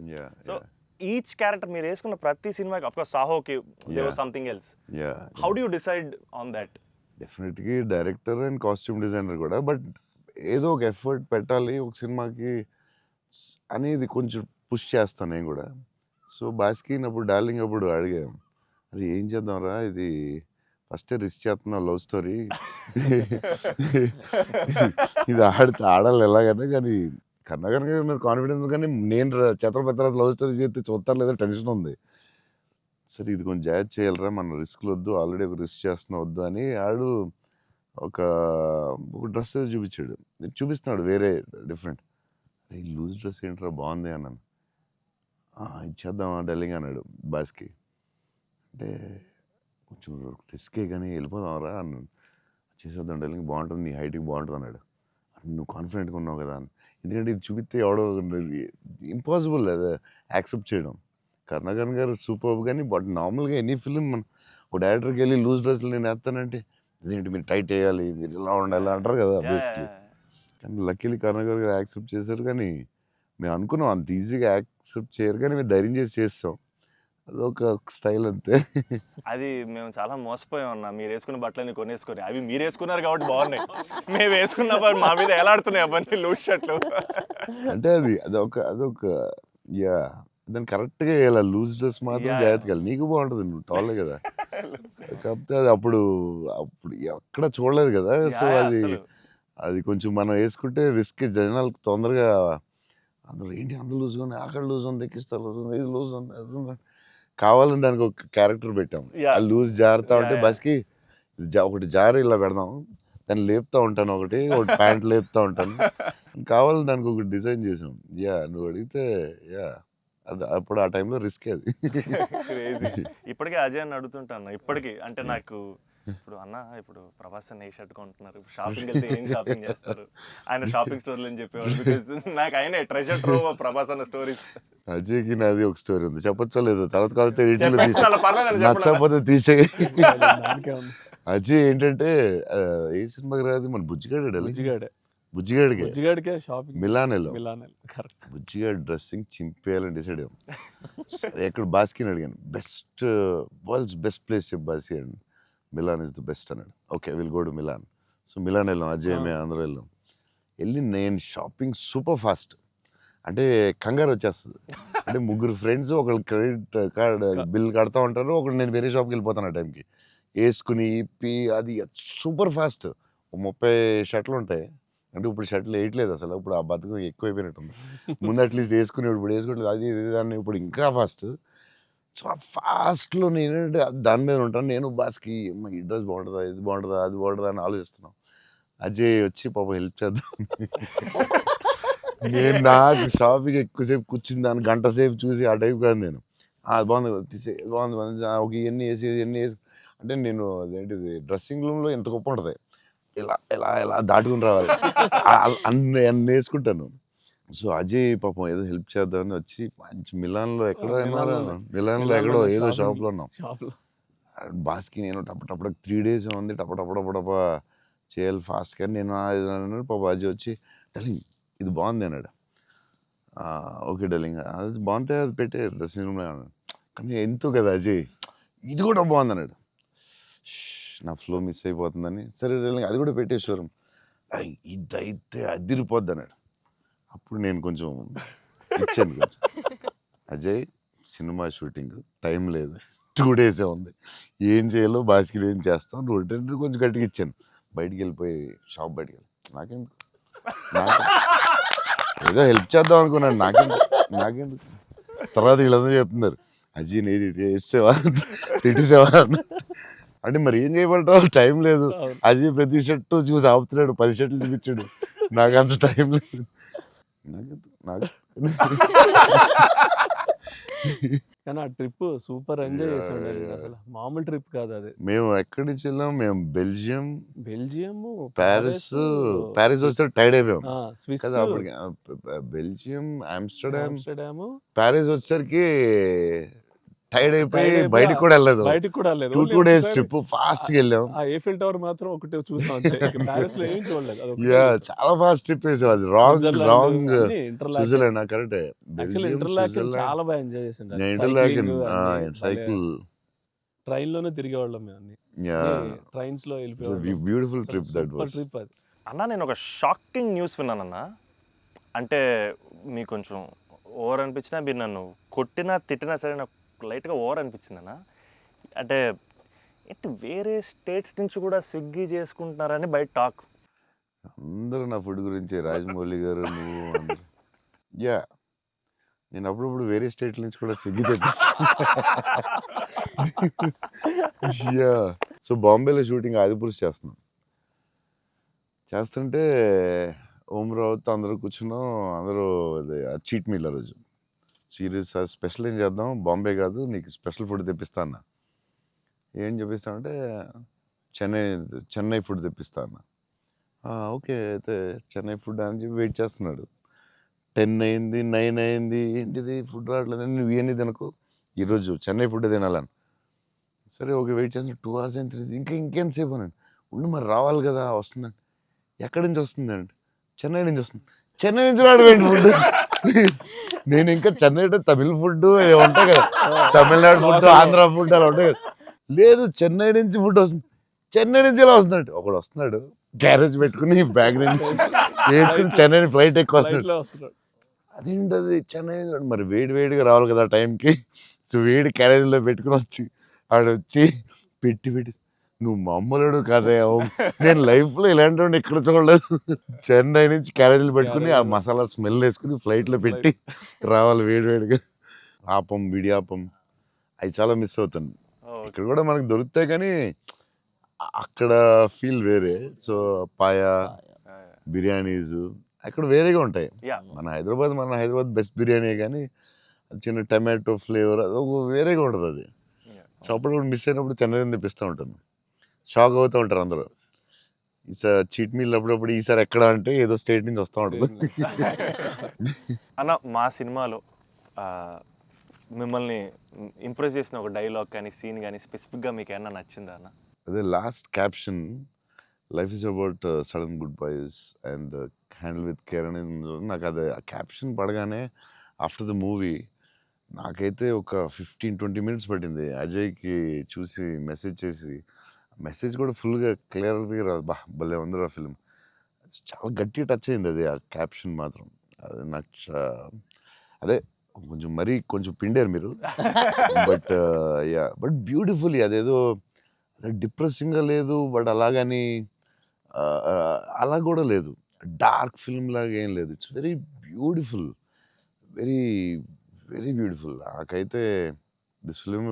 Speaker 1: సో ఈచ్ క్యారెక్టర్ మీరు వేసుకున్న ప్రతి సినిమాకి, ఆఫ్ కోర్స్ సాహోకి there was something else. How do you decide on that?
Speaker 2: డెఫినెట్గా డైరెక్టర్ అండ్ కాస్ట్యూమ్ డిజైనర్ కూడా, బట్ ఏదో ఒక ఎఫర్ట్ పెట్టాలి ఒక సినిమాకి అనేది కొంచెం పుష్ చేస్తాను నేను కూడా. సో బాస్కిన్ అప్పుడు డార్లింగ్ అప్పుడు అడిగాం, అరే ఏం చేద్దాంరా, ఇది ఫస్టే రిస్క్ చేస్తున్నావు లవ్ స్టోరీ, ఇది ఆడాలి ఎలాగనే. కానీ కన్నా మీరు కాన్ఫిడెన్స్, కానీ నేను ఛత్రపతి తర్వాత లవ్ స్టోరీ చేస్తే చూస్తారు లేదా టెన్షన్ ఉంది. సరే ఇది కొంచెం జాగ్రత్త చేయాలరా, మన రిస్క్లు వద్దు, ఆల్రెడీ ఒక రిస్క్ చేస్తున్నా వద్దు అని ఆడు ఒక డ్రెస్ ఏదో చూపించాడు, చూపిస్తున్నాడు వేరే డిఫరెంట్. ఈ లూజ్ డ్రెస్ ఏంట్రా బాగుంది అన్నాను. ఇచ్చేద్దామా డార్లింగ్ అన్నాడు బాస్కి. అంటే కొంచెం రిస్కే కానీ వెళ్ళిపోదాంరా అన్నాను. చేసేద్దాం డార్లింగ్, బాగుంటుంది, నీ హైట్కి బాగుంటుంది అన్నాడు. నువ్వు కాన్ఫిడెంట్గా ఉన్నావు కదా అని. ఎందుకంటే ఇది చూపిస్తే ఎవడో ఇంపాసిబుల్ అది యాక్సెప్ట్ చేయడం. కరుణాకరన్ గారు సూపర్, కానీ బట్ నార్మల్గా ఎనీ ఫిలిం మన ఒక డైరెక్టర్కి వెళ్ళి లూజ్ డ్రెస్లు నేను వేస్తానంటే ఇదేంటి మీరు టైట్ వేయాలి, మీరు ఇలా ఉండాలి అంటారు కదా బేసిక్లీ. కానీ లక్కీలీ కరుణాకర్ గారు యాక్సెప్ట్ చేశారు. కానీ మేము అనుకున్నాం అంత ఈజీగా యాక్సెప్ట్ చేయరు, కానీ మేము ధైర్యం చేసి చేస్తాం. అదొక స్టైల్ అంతే.
Speaker 1: అది మేము చాలా మోసపోయాం అన్న, మీరు వేసుకున్న బట్టలన్నీ కొనేసుకొని. అవి మీరు వేసుకున్నారు కాబట్టి బాగున్నాయి, మేము వేసుకున్నప్పుడు మా మీద ఎలా ఆడుతున్నాయి అవన్నీ లూజ్ షర్ట్లు.
Speaker 2: అంటే అదొక యా దాన్ని కరెక్ట్గా వేయాలి. లూజ్ డ్రెస్ మాత్రం
Speaker 1: Yeah.
Speaker 2: జాగ్రత్తగా వేయాలి. నీకు బాగుంటుంది, నువ్వు టాలే కదా. కాకపోతే అది అప్పుడు ఎక్కడ చూడలేదు కదా. సో అది కొంచెం మనం వేసుకుంటే రిస్క్. జనాలకు తొందరగా అందులో ఏంటి అంత లూజ్గా ఉంది, అక్కడ లూజ్ ఉంది, ఎక్కిస్తారు లూజ్ ఉంది, ఇది లూజ్ ఉంది, అది ఉంది. కావాలని దానికి ఒక క్యారెక్టర్ పెట్టాం.
Speaker 1: Yeah.
Speaker 2: ఆ లూజ్ జారుతా ఉంటే
Speaker 1: Yeah.
Speaker 2: బస్కి ఒకటి జారి ఇలా పెడదాం, దాన్ని లేపుతా ఉంటాను, ఒకటి ప్యాంట్ లేపుతా ఉంటాను. కావాలని దానికి ఒకటి డిజైన్ చేసాం. యా నువ్వు అడిగితే యా అది అప్పుడు ఆ టైంలో రిస్క్ అది.
Speaker 1: Crazy. ఇప్పటికే అజయ్ అని అడుగుతుంటాను ఇప్పటికీ. అంటే నాకు ఇప్పుడు అన్న, ఇప్పుడు ప్రభాస్ అన్న ఏ షర్ట్ కొంటున్నారు, షాపింగ్ వెళ్తే ఏం షాపింగ్ చేస్తారు, ఆయన షాపింగ్ స్టోర్లు అని చెప్పేవాడు. బికాస్ నాకు ఆయన ట్రెజర్ ట్రోవ్ ప్రభాస్ అన్న స్టోరీస్.
Speaker 2: అజయ్కి నాది ఒక స్టోరీ ఉంది, చెప్పచ్చా లేదు తర్వాత కాకపోతే
Speaker 1: పర్లేదు
Speaker 2: నచ్చకపోతే తీసే.
Speaker 5: దానికే ఉంది.
Speaker 2: అజయ్ ఏంటంటే ఏ సినిమాకి రాదు మన బుజ్జిగాడే బుజ్జిగాడికి
Speaker 5: బుజ్జిగాడికే షాపింగ్
Speaker 2: మిలాన్ వెళ్ళాం.
Speaker 5: కరెక్ట్.
Speaker 2: బుజ్జిగాడు డ్రెస్సింగ్ చింపేయాలని డిసైడ్ అయ్యాం. సరే ఎక్కడ బాస్కిని అడిగాను, వరల్డ్స్ బెస్ట్ ప్లేస్ చెప్పు బాస్కి అని. మిలాన్ ఇస్ ద బెస్ట్ అన్నాడు. Okay will go to Milan. So Milan వెళ్ళాం, అజయ్ మేము అందరూ వెళ్ళాం. వెళ్ళి నేను షాపింగ్ సూపర్ ఫాస్ట్, అంటే కంగారు వచ్చేస్తుంది. అంటే ముగ్గురు ఫ్రెండ్స్ ఒకళ్ళు క్రెడిట్ కార్డ్ బిల్ కడతా ఉంటారు, ఒకళ్ళు నేను వేరే షాప్కి వెళ్ళిపోతాను ఆ టైంకి. వేసుకుని ఇప్పి అది సూపర్ ఫాస్ట్. 30 షర్ట్లు ఉంటాయి. అంటే ఇప్పుడు షర్ట్లు వేయట్లేదు అసలు, ఇప్పుడు ఆ బతుకు ఎక్కువైపోయినట్టుంది. ముందు అట్లీస్ట్ వేసుకుని ఇప్పుడు వేసుకోవట్లేదు, అది దాన్ని ఇప్పుడు ఇంకా ఫాస్ట్. సో ఆ ఫాస్ట్లో నేనంటే దాని మీద ఉంటాను. నేను బాస్కి ఈ డ్రెస్ బాగుంటుందా, ఇది బాగుంటుందా, అది బాగుంటుందా అని ఆలోచిస్తున్నాను. అజయ్ వచ్చి పాపం హెల్ప్ చేద్దాం. నేను నాకు షాపింగ్ ఎక్కువసేపు కూర్చుని దాన్ని గంట సేపు చూసి ఆ టైప్ కాదు నేను. అది బాగుంది తీసే, బాగుంది ఒక ఇవన్నీ వేసి అంటే నేను అదేంటిది డ్రెస్సింగ్ రూమ్లో ఎంత గొప్ప ఉంటుంది, ఇలా ఇలా ఇలా దాటుకుని రావాలి, అన్ని వేసుకుంటాను. సో అజయ్ పాపం ఏదో హెల్ప్ చేద్దామని వచ్చి మంచి మిలాన్లో ఎక్కడో ఏదో షాప్లో ఉన్నాం. బాస్కి నేను టప 3 days ఉంది, టప చేయాలి ఫాస్ట్గా. నేను పాప అజయ్ వచ్చి డలింగ్ ఇది బాగుంది అన్నాడు. ఓకే డలింగ్ అది బాగుంటే అది పెట్టే డ్రెస్సింగ్ రూమ్లో అన్నాడు. కానీ ఎంతో కదా అజయ్ ఇది కూడా బాగుంది అన్నాడు. నా ఫ్లో మిస్ అయిపోతుందని సరే డలింగ్ అది కూడా పెట్టే షోరూమ్, ఇదైతే అదిరిపోద్ది అన్నాడు. అప్పుడు నేను కొంచెం ఇచ్చాను కొంచెం. అజయ్ సినిమా షూటింగ్ టైం లేదు, 2 days ఉంది, ఏం చేయాలో బాస్కి ఏం చేస్తాం, నువ్వు కొంచెం గట్టిగా ఇచ్చాను. బయటికి వెళ్ళిపోయి షాప్ బయటికి వెళ్ళి నాకెందుకు ఏదో హెల్ప్ చేద్దాం అనుకున్నాను, నాకెందుకు. తర్వాత వీళ్ళందరూ చెప్తున్నారు అజయ్ నేది వేసేవా తిట్టేసేవా అంటే మరి ఏం చేయమంటావు, టైం లేదు. అజయ్ ప్రతి షర్టు చూసి ఆపుతున్నాడు, 10 షర్ట్లు చూపించాడు, నాకు అంత టైం లేదు.
Speaker 5: కానీ ఆ ట్రిప్ సూపర్ ఎంజాయ్ చేసాడు. అసలు మామూలు ట్రిప్ కాదు అది.
Speaker 2: మేము ఎక్కడి నుంచి వెళ్ళాం, మేము బెల్జియం
Speaker 5: ప్యారిస్
Speaker 2: ప్యారిస్ వచ్చేసరికి టైర్డ్ అయిపోయాం
Speaker 5: స్విస్
Speaker 2: కదా. అప్పటికి బెల్జియం ఆమ్స్టర్డామ్ ప్యారిస్ వచ్చేసరికి టైర్డ్ అయిపోయి బయటికి కూడా వెళ్ళలేదు. 2 days ట్రిప్ ఫాస్ట్ గా వెళ్ళాం.
Speaker 5: ఆ ఏఫిల్ టవర్ మాత్రం ఒకటే చూసాం, ప్యారిస్ లో ఏం చూడలేదు.
Speaker 2: చాలా ఫాస్ట్ ట్రిప్ వేసాం. అది రాంగ్ స్విట్జర్లాండ్ కరెక్ట్.
Speaker 5: చాలా బాగా ఎంజాయ్ చేసాం.
Speaker 2: సైకిల్
Speaker 5: ట్రైన్ లోనే తిరిగేవాళ్ళం మేము అన్ని. ట్రైన్స్ లో
Speaker 2: beautiful trip that was.
Speaker 5: Trip అది.
Speaker 1: అన్న నేను ఒక షాకింగ్ న్యూస్ విన్నానన్న. అంటే మీకు కొంచెం ఓవర్ అనిపించినా, మీరు నన్ను కొట్టినా తిట్టినా సరే నాకు లైట్గా ఓవర్ అనిపించింది అన్న. అంటే ఏంటి వేరే స్టేట్స్ నుంచి కూడా స్విగ్గీ చేసుకుంటున్నారని బయట టాక్.
Speaker 2: అందరూ నా ఫుడ్ గురించి రాజమౌళి గారు నువ్వు యా నేను అప్పుడప్పుడు వేరే స్టేట్ నుంచి కూడా స్విగ్గీ తెప్పిస్తాను. యా సో బాంబేలో షూటింగ్ ఆదిపురుష్ చేస్తుంటే ఓం రావుతో అందరూ కూర్చున్నాం. అందరూ చీట్ మీల్ ఆ రోజు సీరియస్ స్పెషల్ ఏం చేద్దాం, బాంబే కాదు నీకు స్పెషల్ ఫుడ్ తెప్పిస్తా అన్న. ఏం చెప్పిస్తానంటే చెన్నై ఫుడ్ తెప్పిస్తా అన్న. ఓకే అయితే చెన్నై ఫుడ్ అని చెప్పి వెయిట్ చేస్తున్నాడు. 10 అయింది, 9 అయింది, ఏంటిది ఫుడ్ రావట్లేదు, నువ్వు ఇవన్నీ తినకు, ఈరోజు చెన్నై ఫుడ్ తినాలని. సరే ఓకే వెయిట్ చేస్తున్నా. 2 hours అయింది, ఇంకెంతసేపు అనండి. ఉండి మరి రావాలి కదా, వస్తుందండి. ఎక్కడి నుంచి వస్తుందండి? చెన్నై నుంచి వస్తుంది. చెన్నై నుంచి రావడం ఫుడ్ నేను ఇంకా చెన్నై అంటే తమిళ ఫుడ్ ఉంటాయి కదా, తమిళనాడు ఫుడ్, ఆంధ్ర ఫుడ్ అలా ఉంటాయి కదా. లేదు చెన్నై నుంచి ఫుడ్ వస్తుంది, చెన్నై నుంచి ఇలా వస్తున్నాడు. ఒకడు వస్తున్నాడు గ్యారేజ్ పెట్టుకుని బ్యాగ్ నుంచి వేసుకుని చెన్నై ఫ్లైట్ ఎక్కువ వస్తున్నాడు.
Speaker 5: ఫ్లైట్లో వస్తున్నాడు.
Speaker 2: అదేంటది చెన్నై మరి వేడి వేడిగా రావాలి కదా టైంకి. సో వేడి క్యారేజ్లో పెట్టుకుని వచ్చి ఆడు వచ్చి పెట్టి నువ్వు మామూలుడు కాదే, నేను లైఫ్లో ఇలాంటి వాడిని ఎక్కడ చూడలేదు. చెన్నై నుంచి క్యారేజీలు పెట్టుకుని ఆ మసాలా స్మెల్ వేసుకుని ఫ్లైట్లో పెట్టి రావాలి వేడివేడిగా. ఆపం, విడియాపం అవి చాలా మిస్ అవుతాను. ఇక్కడ కూడా మనకు దొరుకుతాయి కానీ అక్కడ ఫీల్ వేరే. సో పాయా, బిర్యానీస్ అక్కడ వేరేగా ఉంటాయి. మన హైదరాబాద్ బెస్ట్ బిర్యానీ, కానీ చిన్న టమాటో ఫ్లేవర్ అది ఒక వేరేగా ఉంటుంది అది. సో అప్పుడు మిస్ అయినప్పుడు చెన్నై తెప్పిస్తూ ఉంటాను. షాక్ అవుతూ ఉంటారు అందరూ. ఈసారి చీట్ మీల్ అప్పుడప్పుడు ఈసారి ఎక్కడ అంటే ఏదో స్టేట్ నుంచి వస్తూ ఉంటుంది.
Speaker 1: అన్న మా సినిమాలో మిమ్మల్ని ఇంప్రెస్ చేసిన ఒక డైలాగ్ కానీ సీన్ కానీ స్పెసిఫిక్గా మీకు ఏమన్నా నచ్చిందా అన్న?
Speaker 2: అదే last caption, life is about sudden good boys and handle with care అనేది నాకు అది ఆ క్యాప్షన్ పడగానే ఆఫ్టర్ ద మూవీ నాకైతే ఒక 15-20 minutes పట్టింది అజయ్కి చూసి మెసేజ్ చేసి. మెసేజ్ కూడా ఫుల్గా క్లియర్గా రాదు. భలే ఉంది ఆ ఫిల్మ్. చాలా గట్టిగా టచ్ అయింది అది ఆ క్యాప్షన్ మాత్రం. అది నాకు అదే కొంచెం పిండారు మీరు. బట్ బ్యూటిఫుల్లీ అదేదో డిప్రెసింగ్గా లేదు, బట్ అలాగని అలా కూడా లేదు, డార్క్ ఫిల్మ్ లాగా ఏం లేదు. It's very beautiful, very very beautiful. నాకైతే దిస్ ఫిలిం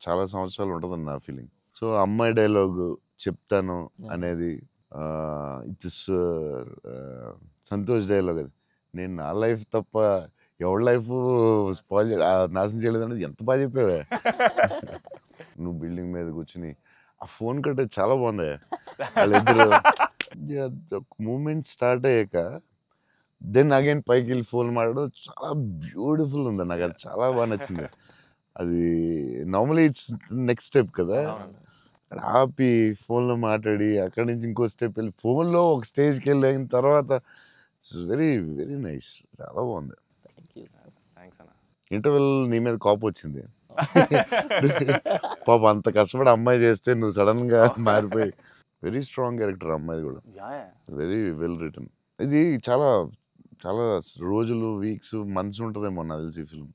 Speaker 2: చాలా సంవత్సరాలు ఉంటుందని నా ఫీలింగ్. సో అమ్మాయి డైలాగ్ చెప్తాను అనేది ఇట్స్ సంతోష్ డైలాగ్. అది నేను నా లైఫ్ తప్ప ఎవరి లైఫ్ నాశనం చేయలేదనేది ఎంత బాగా చెప్పావే. నువ్వు బిల్డింగ్ మీద కూర్చుని ఆ ఫోన్ కట్టే చాలా బాగుంది. వాళ్ళిద్దరు మూమెంట్ స్టార్ట్ అయ్యాక దెన్ అగైన్ పైకి వెళ్ళి ఫోన్ మాట్లాడడం చాలా బ్యూటిఫుల్ ఉంది. నాకు అది చాలా బాగా నచ్చింది. అది నార్మలీ ఇట్స్ నెక్స్ట్ స్టెప్ కదా, ఆపి ఫోన్లో మాట్లాడి అక్కడి నుంచి ఇంకో స్టెప్ వెళ్ళి ఫోన్లో ఒక స్టేజ్కి వెళ్ళిన తర్వాత ఇట్స్ వెరీ వెరీ నైస్. చాలా బాగుంది.
Speaker 1: థ్యాంక్స్ అన్న.
Speaker 2: ఇంటర్వెల్ నీ మీద కోపం వచ్చింది. పాప అంత కష్టపడి అమ్మాయి చేస్తే నువ్వు సడన్గా మారిపోయి. వెరీ స్ట్రాంగ్ క్యారెక్టర్ అమ్మాయి కూడా, వెరీ వెల్ రిటర్న్. ఇది చాలా చాలా రోజులు, వీక్స్, మంత్స్ ఉంటుందేమో నాకు తెలిసి ఈ ఫిల్మ్.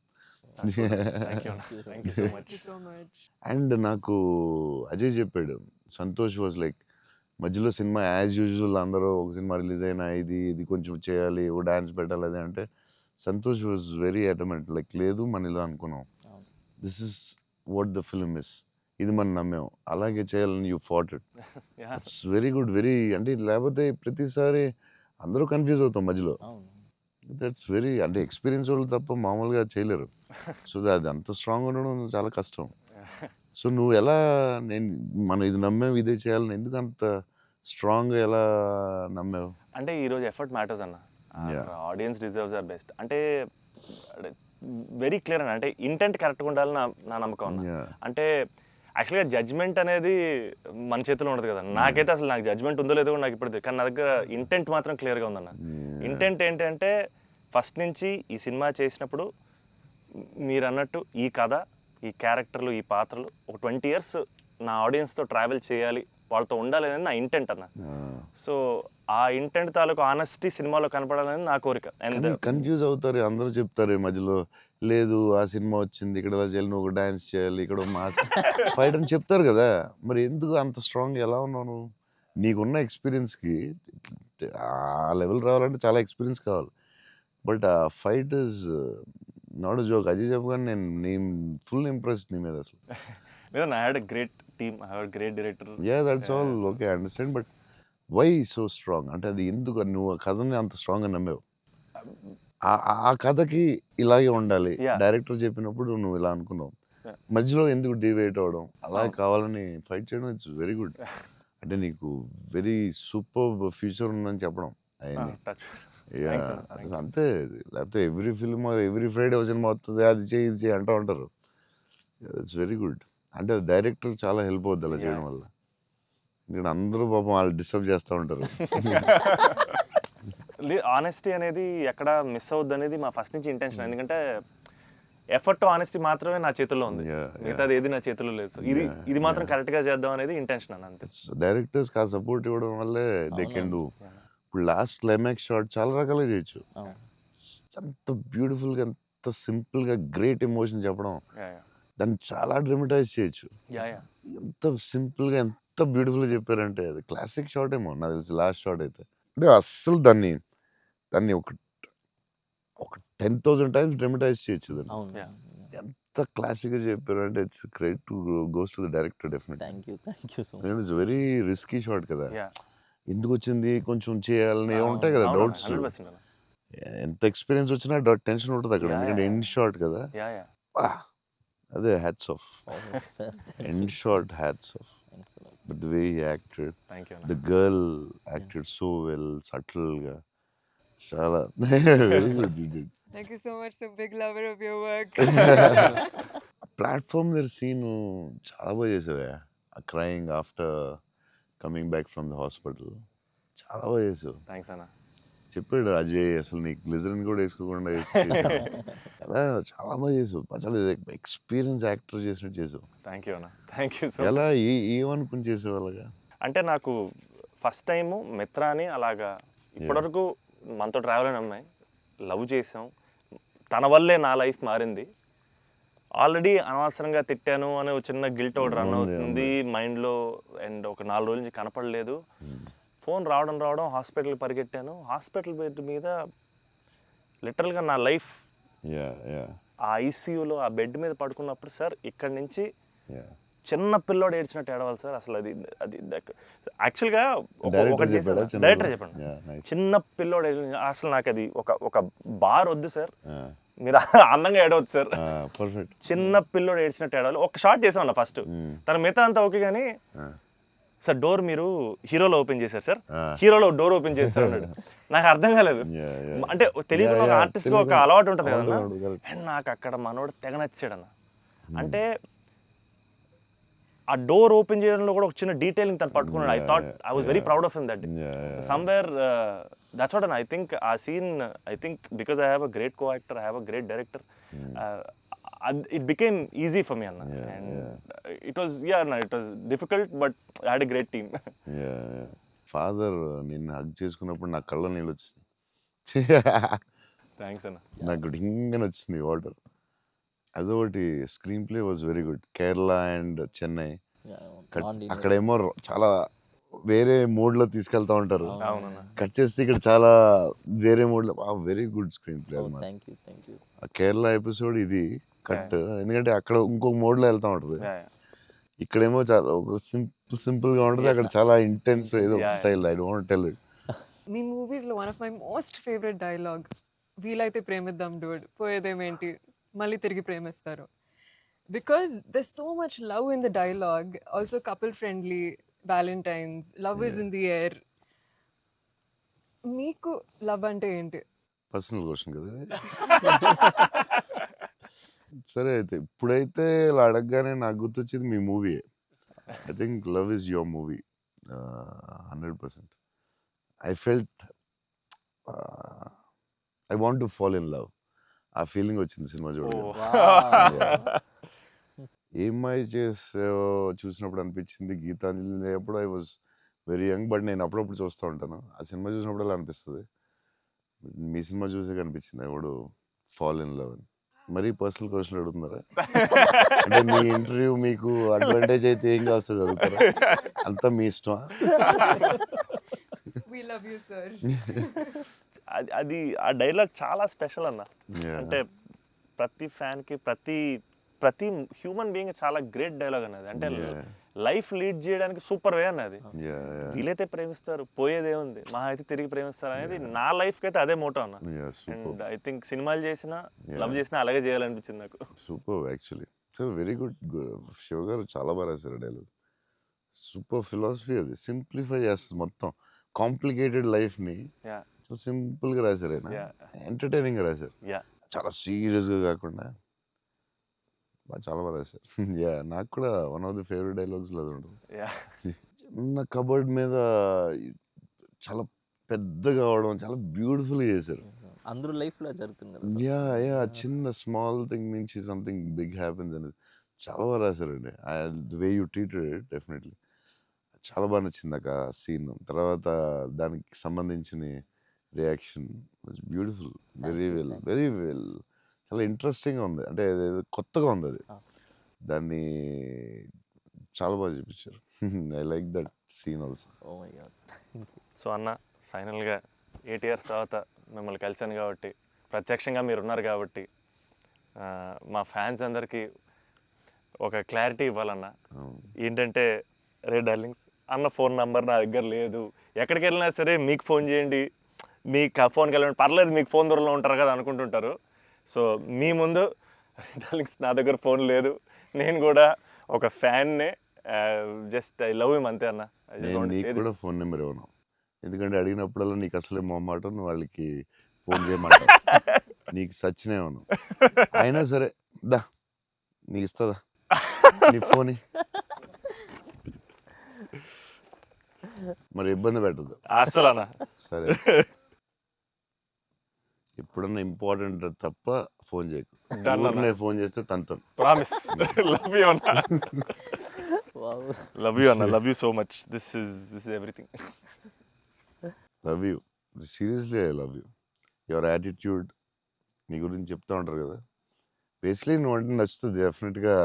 Speaker 2: అండ్ నాకు అజయ్ చెప్పాడు, సంతోష్ వాజ్ లైక్ మధ్యలో సినిమా యాజ్ యూజువల్ అందరూ ఒక సినిమా రిలీజ్ అయినా ఇది కొంచెం చేయాలి, ఓ డాన్స్ పెట్టాలి అది అంటే సంతోష్ వాజ్ వెరీ అటమెంట్. లైక్ లేదు మన ఇలా అనుకున్నాం, this is what the film is, ఇది మనం నమ్మాం, అలాగే చేయాలని you fat it. It's very good, very అంటే లేకపోతే ప్రతిసారి అందరూ కన్ఫ్యూజ్ అవుతాం మధ్యలో. దట్స్ వెరీ అంటే ఎక్స్పీరియన్స్ వాళ్ళు తప్ప మామూలుగా చేయలేరు. సో అది అంత స్ట్రాంగ్ ఉండడం చాలా కష్టం. సో నువ్వు ఎలా మనం ఇది నమ్మావు ఇదే చేయాలని ఎందుకు అంత స్ట్రాంగ్గా ఎలా నమ్మావు?
Speaker 1: అంటే ఈరోజు ఎఫర్ట్ మ్యాటర్స్ అన్న. ఆడియన్స్ డిజర్వ్స్ ఆర్ బెస్ట్ అంటే వెరీ క్లియర్ అన్న. అంటే ఇంటెంట్ కరెక్ట్గా ఉండాలని నా నమ్మకం అన్న. అంటే యాక్చువల్గా జడ్జ్మెంట్ అనేది మన చేతిలో ఉండదు కదా. నాకైతే అసలు నాకు జడ్జ్మెంట్ ఉందో లేదో నాకు ఇప్పుడు, కానీ నా దగ్గర ఇంటెంట్ మాత్రం క్లియర్గా ఉందన్న. ఇంటెంట్ ఏంటంటే ఫస్ట్ నుంచి ఈ సినిమా చేసినప్పుడు మీరు అన్నట్టు ఈ కథ, ఈ క్యారెక్టర్లు, ఈ పాత్రలు ఒక 20 years నా ఆడియన్స్తో ట్రావెల్ చేయాలి, వాళ్ళతో ఉండాలి అనేది నా ఇంటెంట్ అన్న. సో ఆ ఇంటెంట్ తాలూకు ఆనెస్టీ సినిమాలో కనపడాలనేది నా కోరిక. అండ్
Speaker 2: కన్ఫ్యూజ్ అవుతారు అందరూ, చెప్తారు మధ్యలో లేదు ఆ సినిమా వచ్చింది ఇక్కడ ఎలా చేయాలి, నువ్వు డాన్స్ చేయాలి, ఇక్కడ మాస్ ఫైట్ అని చెప్తారు కదా. మరి ఎందుకు అంత స్ట్రాంగ్ ఎలా ఉన్నావు నువ్వు? నీకున్న ఎక్స్పీరియన్స్కి ఆ లెవెల్ రావాలంటే చాలా ఎక్స్పీరియన్స్ కావాలి. బట్ ఆ fight is not a joke. Ajay చెప్పగానే నేను ఫుల్ ఇంప్రెస్డ్ నీ మీద అసలు.
Speaker 1: I had a great team, I had a great director.
Speaker 2: Yeah, that's all okay, I understand, but why so strong? అంటే అది ఎందుకు నువ్వు ఆ కథని అంత స్ట్రాంగ్గా నమ్మావు? ఆ కథకి ఇలాగే ఉండాలి, డైరెక్టర్ చెప్పినప్పుడు నువ్వు ఇలా అనుకున్నావు, మధ్యలో ఎందుకు డివైట్ అవ్వడం, అలా కావాలని ఫైట్ చేయడం, ఇట్స్ వెరీ గుడ్. అంటే నీకు వెరీ సూపర్ ఫ్యూచర్ ఉందని చెప్పడం అంతే. లేకపోతే ఎవ్రీ ఫిల్మ్ ఎవ్రీ ఫ్రైడే ఒక సినిమా వస్తుంది, అది చేయి ఇది చేయి అంటూ ఉంటారు. It's very good. అంటే అది డైరెక్టర్ చాలా హెల్ప్ అవుద్ది అలా చేయడం వల్ల. ఇక్కడ అందరూ పాపం వాళ్ళు డిస్టర్బ్ చేస్తూ ఉంటారు.
Speaker 1: ఆనెస్టీ అనేది ఎక్కడ మిస్ అవుద్ది అనేది మా ఫస్ట్ నుంచి ఇంటెన్షన్. ఎందుకంటే ఎఫర్ట్ ఆనెస్టీ మాత్రమే నా చేతుల్లో ఉంది, మిగతాది ఏది నా చేతుల్లో లేదు. సో ఇది మాత్రం కరెక్ట్గా చేద్దాం అనేది ఇంటెన్షన్ అన్న, అంతే.
Speaker 2: డైరెక్టర్స్కి ఆ సపోర్ట్ ఇవ్వడం వల్లే దే కెన్ డూ. ఇప్పుడు లాస్ట్ క్లైమాక్స్ షాట్ చాలా రకాలుగా చేయొచ్చు. అంత బ్యూటిఫుల్గా, అంత సింపుల్గా గ్రేట్ ఎమోషన్ చెప్పడం, దాన్ని చాలా డ్రమటైజ్ చేయొచ్చు. ఎంత సింపుల్గా, ఎంత బ్యూటిఫుల్గా చెప్పారంటే అది క్లాసిక్ షాట్ ఏమో నాకు తెలిసి లాస్ట్ షాట్ అయితే. అంటే అస్సలు దాన్ని ఒక 10,000 టైమ్స్ డ్రమటైజ్ చేయొచ్చు దాన్ని. ఎంత క్లాసిక్గా చెప్పారు అంటే it's credit to goes to the director definitely.
Speaker 3: Thank you so much.
Speaker 2: It's very risky shot కదా, ఎందుకు వచ్చింది కొంచెం చేయాలని ఉంటాయి కదా డౌట్స్. ఎంత ఎక్స్పీరియన్స్ వచ్చినా టెన్షన్ ఉంటుంది అక్కడ, ఎందుకంటే ఎండ్ షాట్ కదా. అదే hats off, end shot hats off. But the way he acted, the girl acted so well, సటిల్గా, చాలా very good.
Speaker 4: Thank you so much. So big lover of your work.
Speaker 2: Platform దగ్గర సీన్ చాలా బాగా చేసావా, crying after coming back from the hospital, చాలా బాగా చేసావు.
Speaker 1: థ్యాంక్స్ అన్న.
Speaker 2: చెప్పాడు అజయ్, అసలు నీకు గ్లిజరిన్ కూడా వేసుకోకుండా అలా చాలా బాగా చేసావు. చాలా ఎక్స్పీరియన్స్ యాక్టర్ చేసినట్టు చేసావు.
Speaker 1: థ్యాంక్ యూ అన్న, థ్యాంక్ యూ సో.
Speaker 2: ఎలా ఏమనుకుని చేసావు అలాగా?
Speaker 1: అంటే నాకు ఫస్ట్ టైము మిత్రాని అలాగా ఇప్పటివరకు మనతో ట్రావెల్ అయిన అమ్మాయి, లవ్ చేసాం, తన వల్లే నా లైఫ్ మారింది. ఆల్రెడీ అనవసరంగా తిట్టాను అనే ఒక చిన్న గిల్ట్ ఒకటి రన్ అవుతుంది మైండ్లో. అండ్ ఒక 4 రోజుల నుంచి కనపడలేదు. ఫోన్ రావడం హాస్పిటల్కి పరిగెట్టాను. హాస్పిటల్ బెడ్ మీద లిటరల్గా నా లైఫ్, ఆ ఐసీయూలో ఆ బెడ్ మీద పడుకున్నప్పుడు, సార్ ఇక్కడి నుంచి చిన్న పిల్లోడు ఏడ్చినట్టు ఏడవాలి సార్. అసలు అది యాక్చువల్గా డైరెక్టర్ చెప్పండి, చిన్న పిల్లోడు అసలు నాకు అది ఒక బార్ వద్దు సార్, మీరు అందంగా ఏడవద్దు సార్, చిన్న పిల్లోడు ఏడ్చినట్టు ఏడవాలి. ఒక షాట్ చేసాం అన్న ఫస్ట్, తన మిగతా అంతా ఓకే కానీ సార్ డోర్ మీరు హీరోలో ఓపెన్ చేశారు సార్, హీరోలో డోర్ ఓపెన్ చేశారు అన్నాడు. నాకు అర్థం కాలేదు. అంటే తెలియకుండా ఒక ఆర్టిస్ట్గా ఒక అలవాటు ఉంటుంది కదన్నా. అండ్ నాకు అక్కడ మనోడు తెగ నచ్చాడు అన్న. అంటే ఆ డోర్ ఓపెన్ చేయడంలో కూడా ఒక చిన్న డీటెయిలింగ్ తను పట్టుకున్నాడు. I was very proud of him that somewhere. That's what I think ఆ scene, I think because I have a great co actor, I have a great director, it became easy for me Anna. And it was it was difficult but I had a great team.
Speaker 2: Father నిన్ను హగ్ చేసుకున్నప్పుడు నా కళ్ళ నీళ్ళు వచ్చింది.
Speaker 1: థ్యాంక్స్ అన్న.
Speaker 2: నాకు డింగని వచ్చింది వాటర్. అదొకటి. Screen play was very good. Kerala and Chennai అక్కడేమో చాలా వేరే మోడ్లో తీసుకెళ్తా ఉంటారు, కట్ చేస్తే ఇక్కడ చాలా వేరే మోడ్లో. Very good screen play. Kerala episode ఇది కట్, ఎందుకంటే అక్కడ ఇంకొక మోడ్లో వెళ్తా ఉంటుంది, ఇక్కడేమో చాలా ఒక సింపుల్గా ఉంటుంది, అక్కడ చాలా ఇంటెన్స్ ఏదో style. I don't tell it.
Speaker 4: మీ మూవీస్లో one of my most favourite dialogue, వీలైతే ప్రేమిద్దాం డూడ్, పోయేదేమేంటి మళ్ళీ తిరిగి ప్రేమిస్తారు. Because there so much love in the dialogue, also couple friendly, Valentine's, love is in the air. మీకు లవ్ అంటే ఏంటి?
Speaker 2: పర్సనల్ క్వశ్చన్ కదా. సరే అయితే ఇప్పుడైతే ఇలా అడగగానే నాకు గుర్తొచ్చేది మీ movie. I think love is your movie 100%. I felt I want to fall in love. ఆ ఫీలింగ్ వచ్చింది సినిమా చూడగా. ఏమై చేసావో చూసినప్పుడు అనిపించింది. గీతాంజలి అప్పుడు I was very young, but నేను అప్పుడప్పుడు చూస్తూ ఉంటాను. ఆ సినిమా చూసినప్పుడు అలా అనిపిస్తుంది. మీ సినిమా చూసే కనిపించింది I would fall in love అని. మరీ పర్సనల్ క్వశ్చన్ అడుగుతున్నారా? అంటే మీ ఇంటర్వ్యూ మీకు అడ్వాంటేజ్ అయితే ఏం కావస్తుంది అడుగుతారా? అంతా మీ ఇష్టమా?
Speaker 1: అది ఆ డైలాగ్ చాలా స్పెషల్ అన్న. అంటే ప్రతి ఫ్యాన్కి, ప్రతి హ్యూమన్ బీయింగ్ చాలా గ్రేట్ డైలాగ్ అన్నది. అంటే లైఫ్ లీడ్ చేయడానికి సూపర్ వే అన్నది. వీలైతే ప్రేమిస్తారు, పోయేదే ఉంది, మా అయితే తిరిగి ప్రేమిస్తారు అనేది నా లైఫ్కి అయితే అదే మోటో అన్న. అండ్ ఐ థింక్ సినిమాలు చేసినా లవ్ చేసినా అలాగే చేయాలనిపించింది నాకు.
Speaker 2: Super actually. So very good. Shiva గారు చాలా బాగా రాశారు డైలాగ్. సూపర్ ఫిలాసఫీ అది. సింప్లిఫై చేస్తుంది మొత్తం కాంప్లికేటెడ్ లైఫ్ని. సింపుల్గా రాశారు ఆయన. ఎంటర్టైనింగ్గా రాశారు, చాలా సీరియస్గా కాకుండా. చాలా బాగా రాశారు. నాకు కూడా one of the favourite dialogues అది ఉంటుంది. చిన్న కబర్డ్ మీద చాలా పెద్దగా అవడం చాలా బ్యూటిఫుల్గా చేశారు.
Speaker 3: అందరూ లైఫ్లో జరుగుతుంది కదా.
Speaker 2: యా చిన్న స్మాల్ థింగ్ నుంచి సంథింగ్ బిగ్ హ్యాపెన్స్ అనేది చాలా బాగా రాశారండి. The way you treated it definitely చాలా బాగా నచ్చింది నాకు ఆ సీన్. తర్వాత దానికి సంబంధించిన reaction was beautiful. Very well చాలా ఇంట్రెస్టింగ్గా ఉంది. అంటే అదేదో కొత్తగా ఉంది అది. దాన్ని చాలా బాగా చూపించారు. I like that scene also.
Speaker 3: Oh my god.
Speaker 1: So అన్న ఫైనల్గా 8 years తర్వాత మిమ్మల్ని కలిశాను కాబట్టి, ప్రత్యక్షంగా మీరు ఉన్నారు కాబట్టి, మా ఫ్యాన్స్ అందరికీ ఒక క్లారిటీ ఇవ్వాలన్న. ఏంటంటే, రే డార్లింగ్స్ అన్న ఫోన్ నంబర్ నా దగ్గర లేదు, ఎక్కడికి వెళ్ళినా సరే మీకు ఫోన్ చేయండి, మీకు ఆ ఫోన్కి వెళ్ళండి, పర్లేదు మీకు ఫోన్ దూరంలో ఉంటారు కదా అనుకుంటుంటారు. సో మీ ముందు రే డార్లింగ్స్ నా దగ్గర ఫోన్ లేదు, నేను కూడా ఒక ఫ్యాన్నే, జస్ట్ ఐ లవ్ హిమ్ అంతే అన్న.
Speaker 2: నేను నీకు కూడా ఫోన్ నెంబర్ ఇవ్వను, ఎందుకంటే అడిగినప్పుడల్లా నీకు అసలే మొహమాటం, నువ్వు వాళ్ళకి ఫోన్ చేయమాట, నీకు సచ్చినే ఇవ్వను. అయినా సరే దా నీకు ఇస్తుందా నీ ఫోన్, మరి ఇబ్బంది పెట్టద్దు
Speaker 1: అసలు అన్న.
Speaker 2: సరే. ఎప్పుడన్నా ఇంపార్టెంట్ తప్ప ఫోన్ చేయకు.
Speaker 1: Done అన్న.
Speaker 2: నేను ఫోన్ చేస్తే తనతో
Speaker 1: ప్రామిస్. లవ్ యూ అన్న.
Speaker 3: వావ్.
Speaker 1: లవ్ యూ అన్న, love you so much. This is everything.
Speaker 2: Love you, seriously I love you. Your attitude, నీ గురించి చెప్తా ఉంటారు కదా, బేసిక్లీ నువ్వు అంటే నచ్చుతుంది డెఫినెట్గా.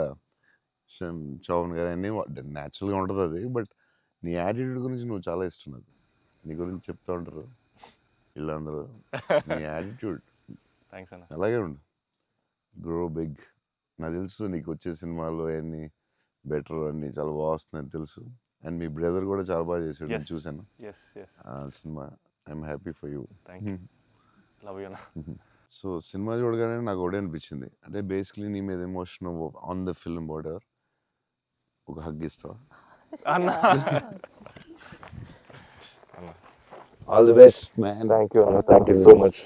Speaker 2: చౌన్ గారు అన్నీ న్యాచురల్గా ఉంటుంది అది, బట్ నీ యాటిట్యూడ్ గురించి నువ్వు చాలా ఇష్టం నాకు. నీ గురించి చెప్తా ఉంటారు వీళ్ళందరూ, నీ యాటిట్యూడ్
Speaker 1: థ్యాంక్స్ అన్న.
Speaker 2: అలాగే ఉండు, గ్రో బిగ్. నాకు తెలుసు నీకు వచ్చే సినిమాలు అవన్నీ బెటర్ అన్నీ చాలా బాగా వస్తున్నాయని తెలుసు. అండ్ మీ బ్రదర్ కూడా చాలా బాగా చేశాడు, నేను
Speaker 1: Yes.
Speaker 2: చూశాను
Speaker 1: ఎస్
Speaker 2: ఆ cinema. I'm happy for you.
Speaker 1: Thank you. Love you అన్న.
Speaker 2: సో సినిమా చూడగానే నాకు ఒకటే అనిపించింది, అంటే బేసిక్లీ నీ మీద emotion on the film whatever, ఒక హగ్ ఇస్తావా?
Speaker 1: అన్న.
Speaker 2: All the best man.
Speaker 1: Thank you అన్న, thank you so much.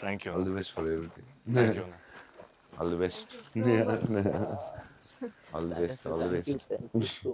Speaker 1: Thank you
Speaker 2: all the best for everything.
Speaker 1: Thank you అన్న.
Speaker 2: All the best. All the best. All the best.
Speaker 3: Thank you.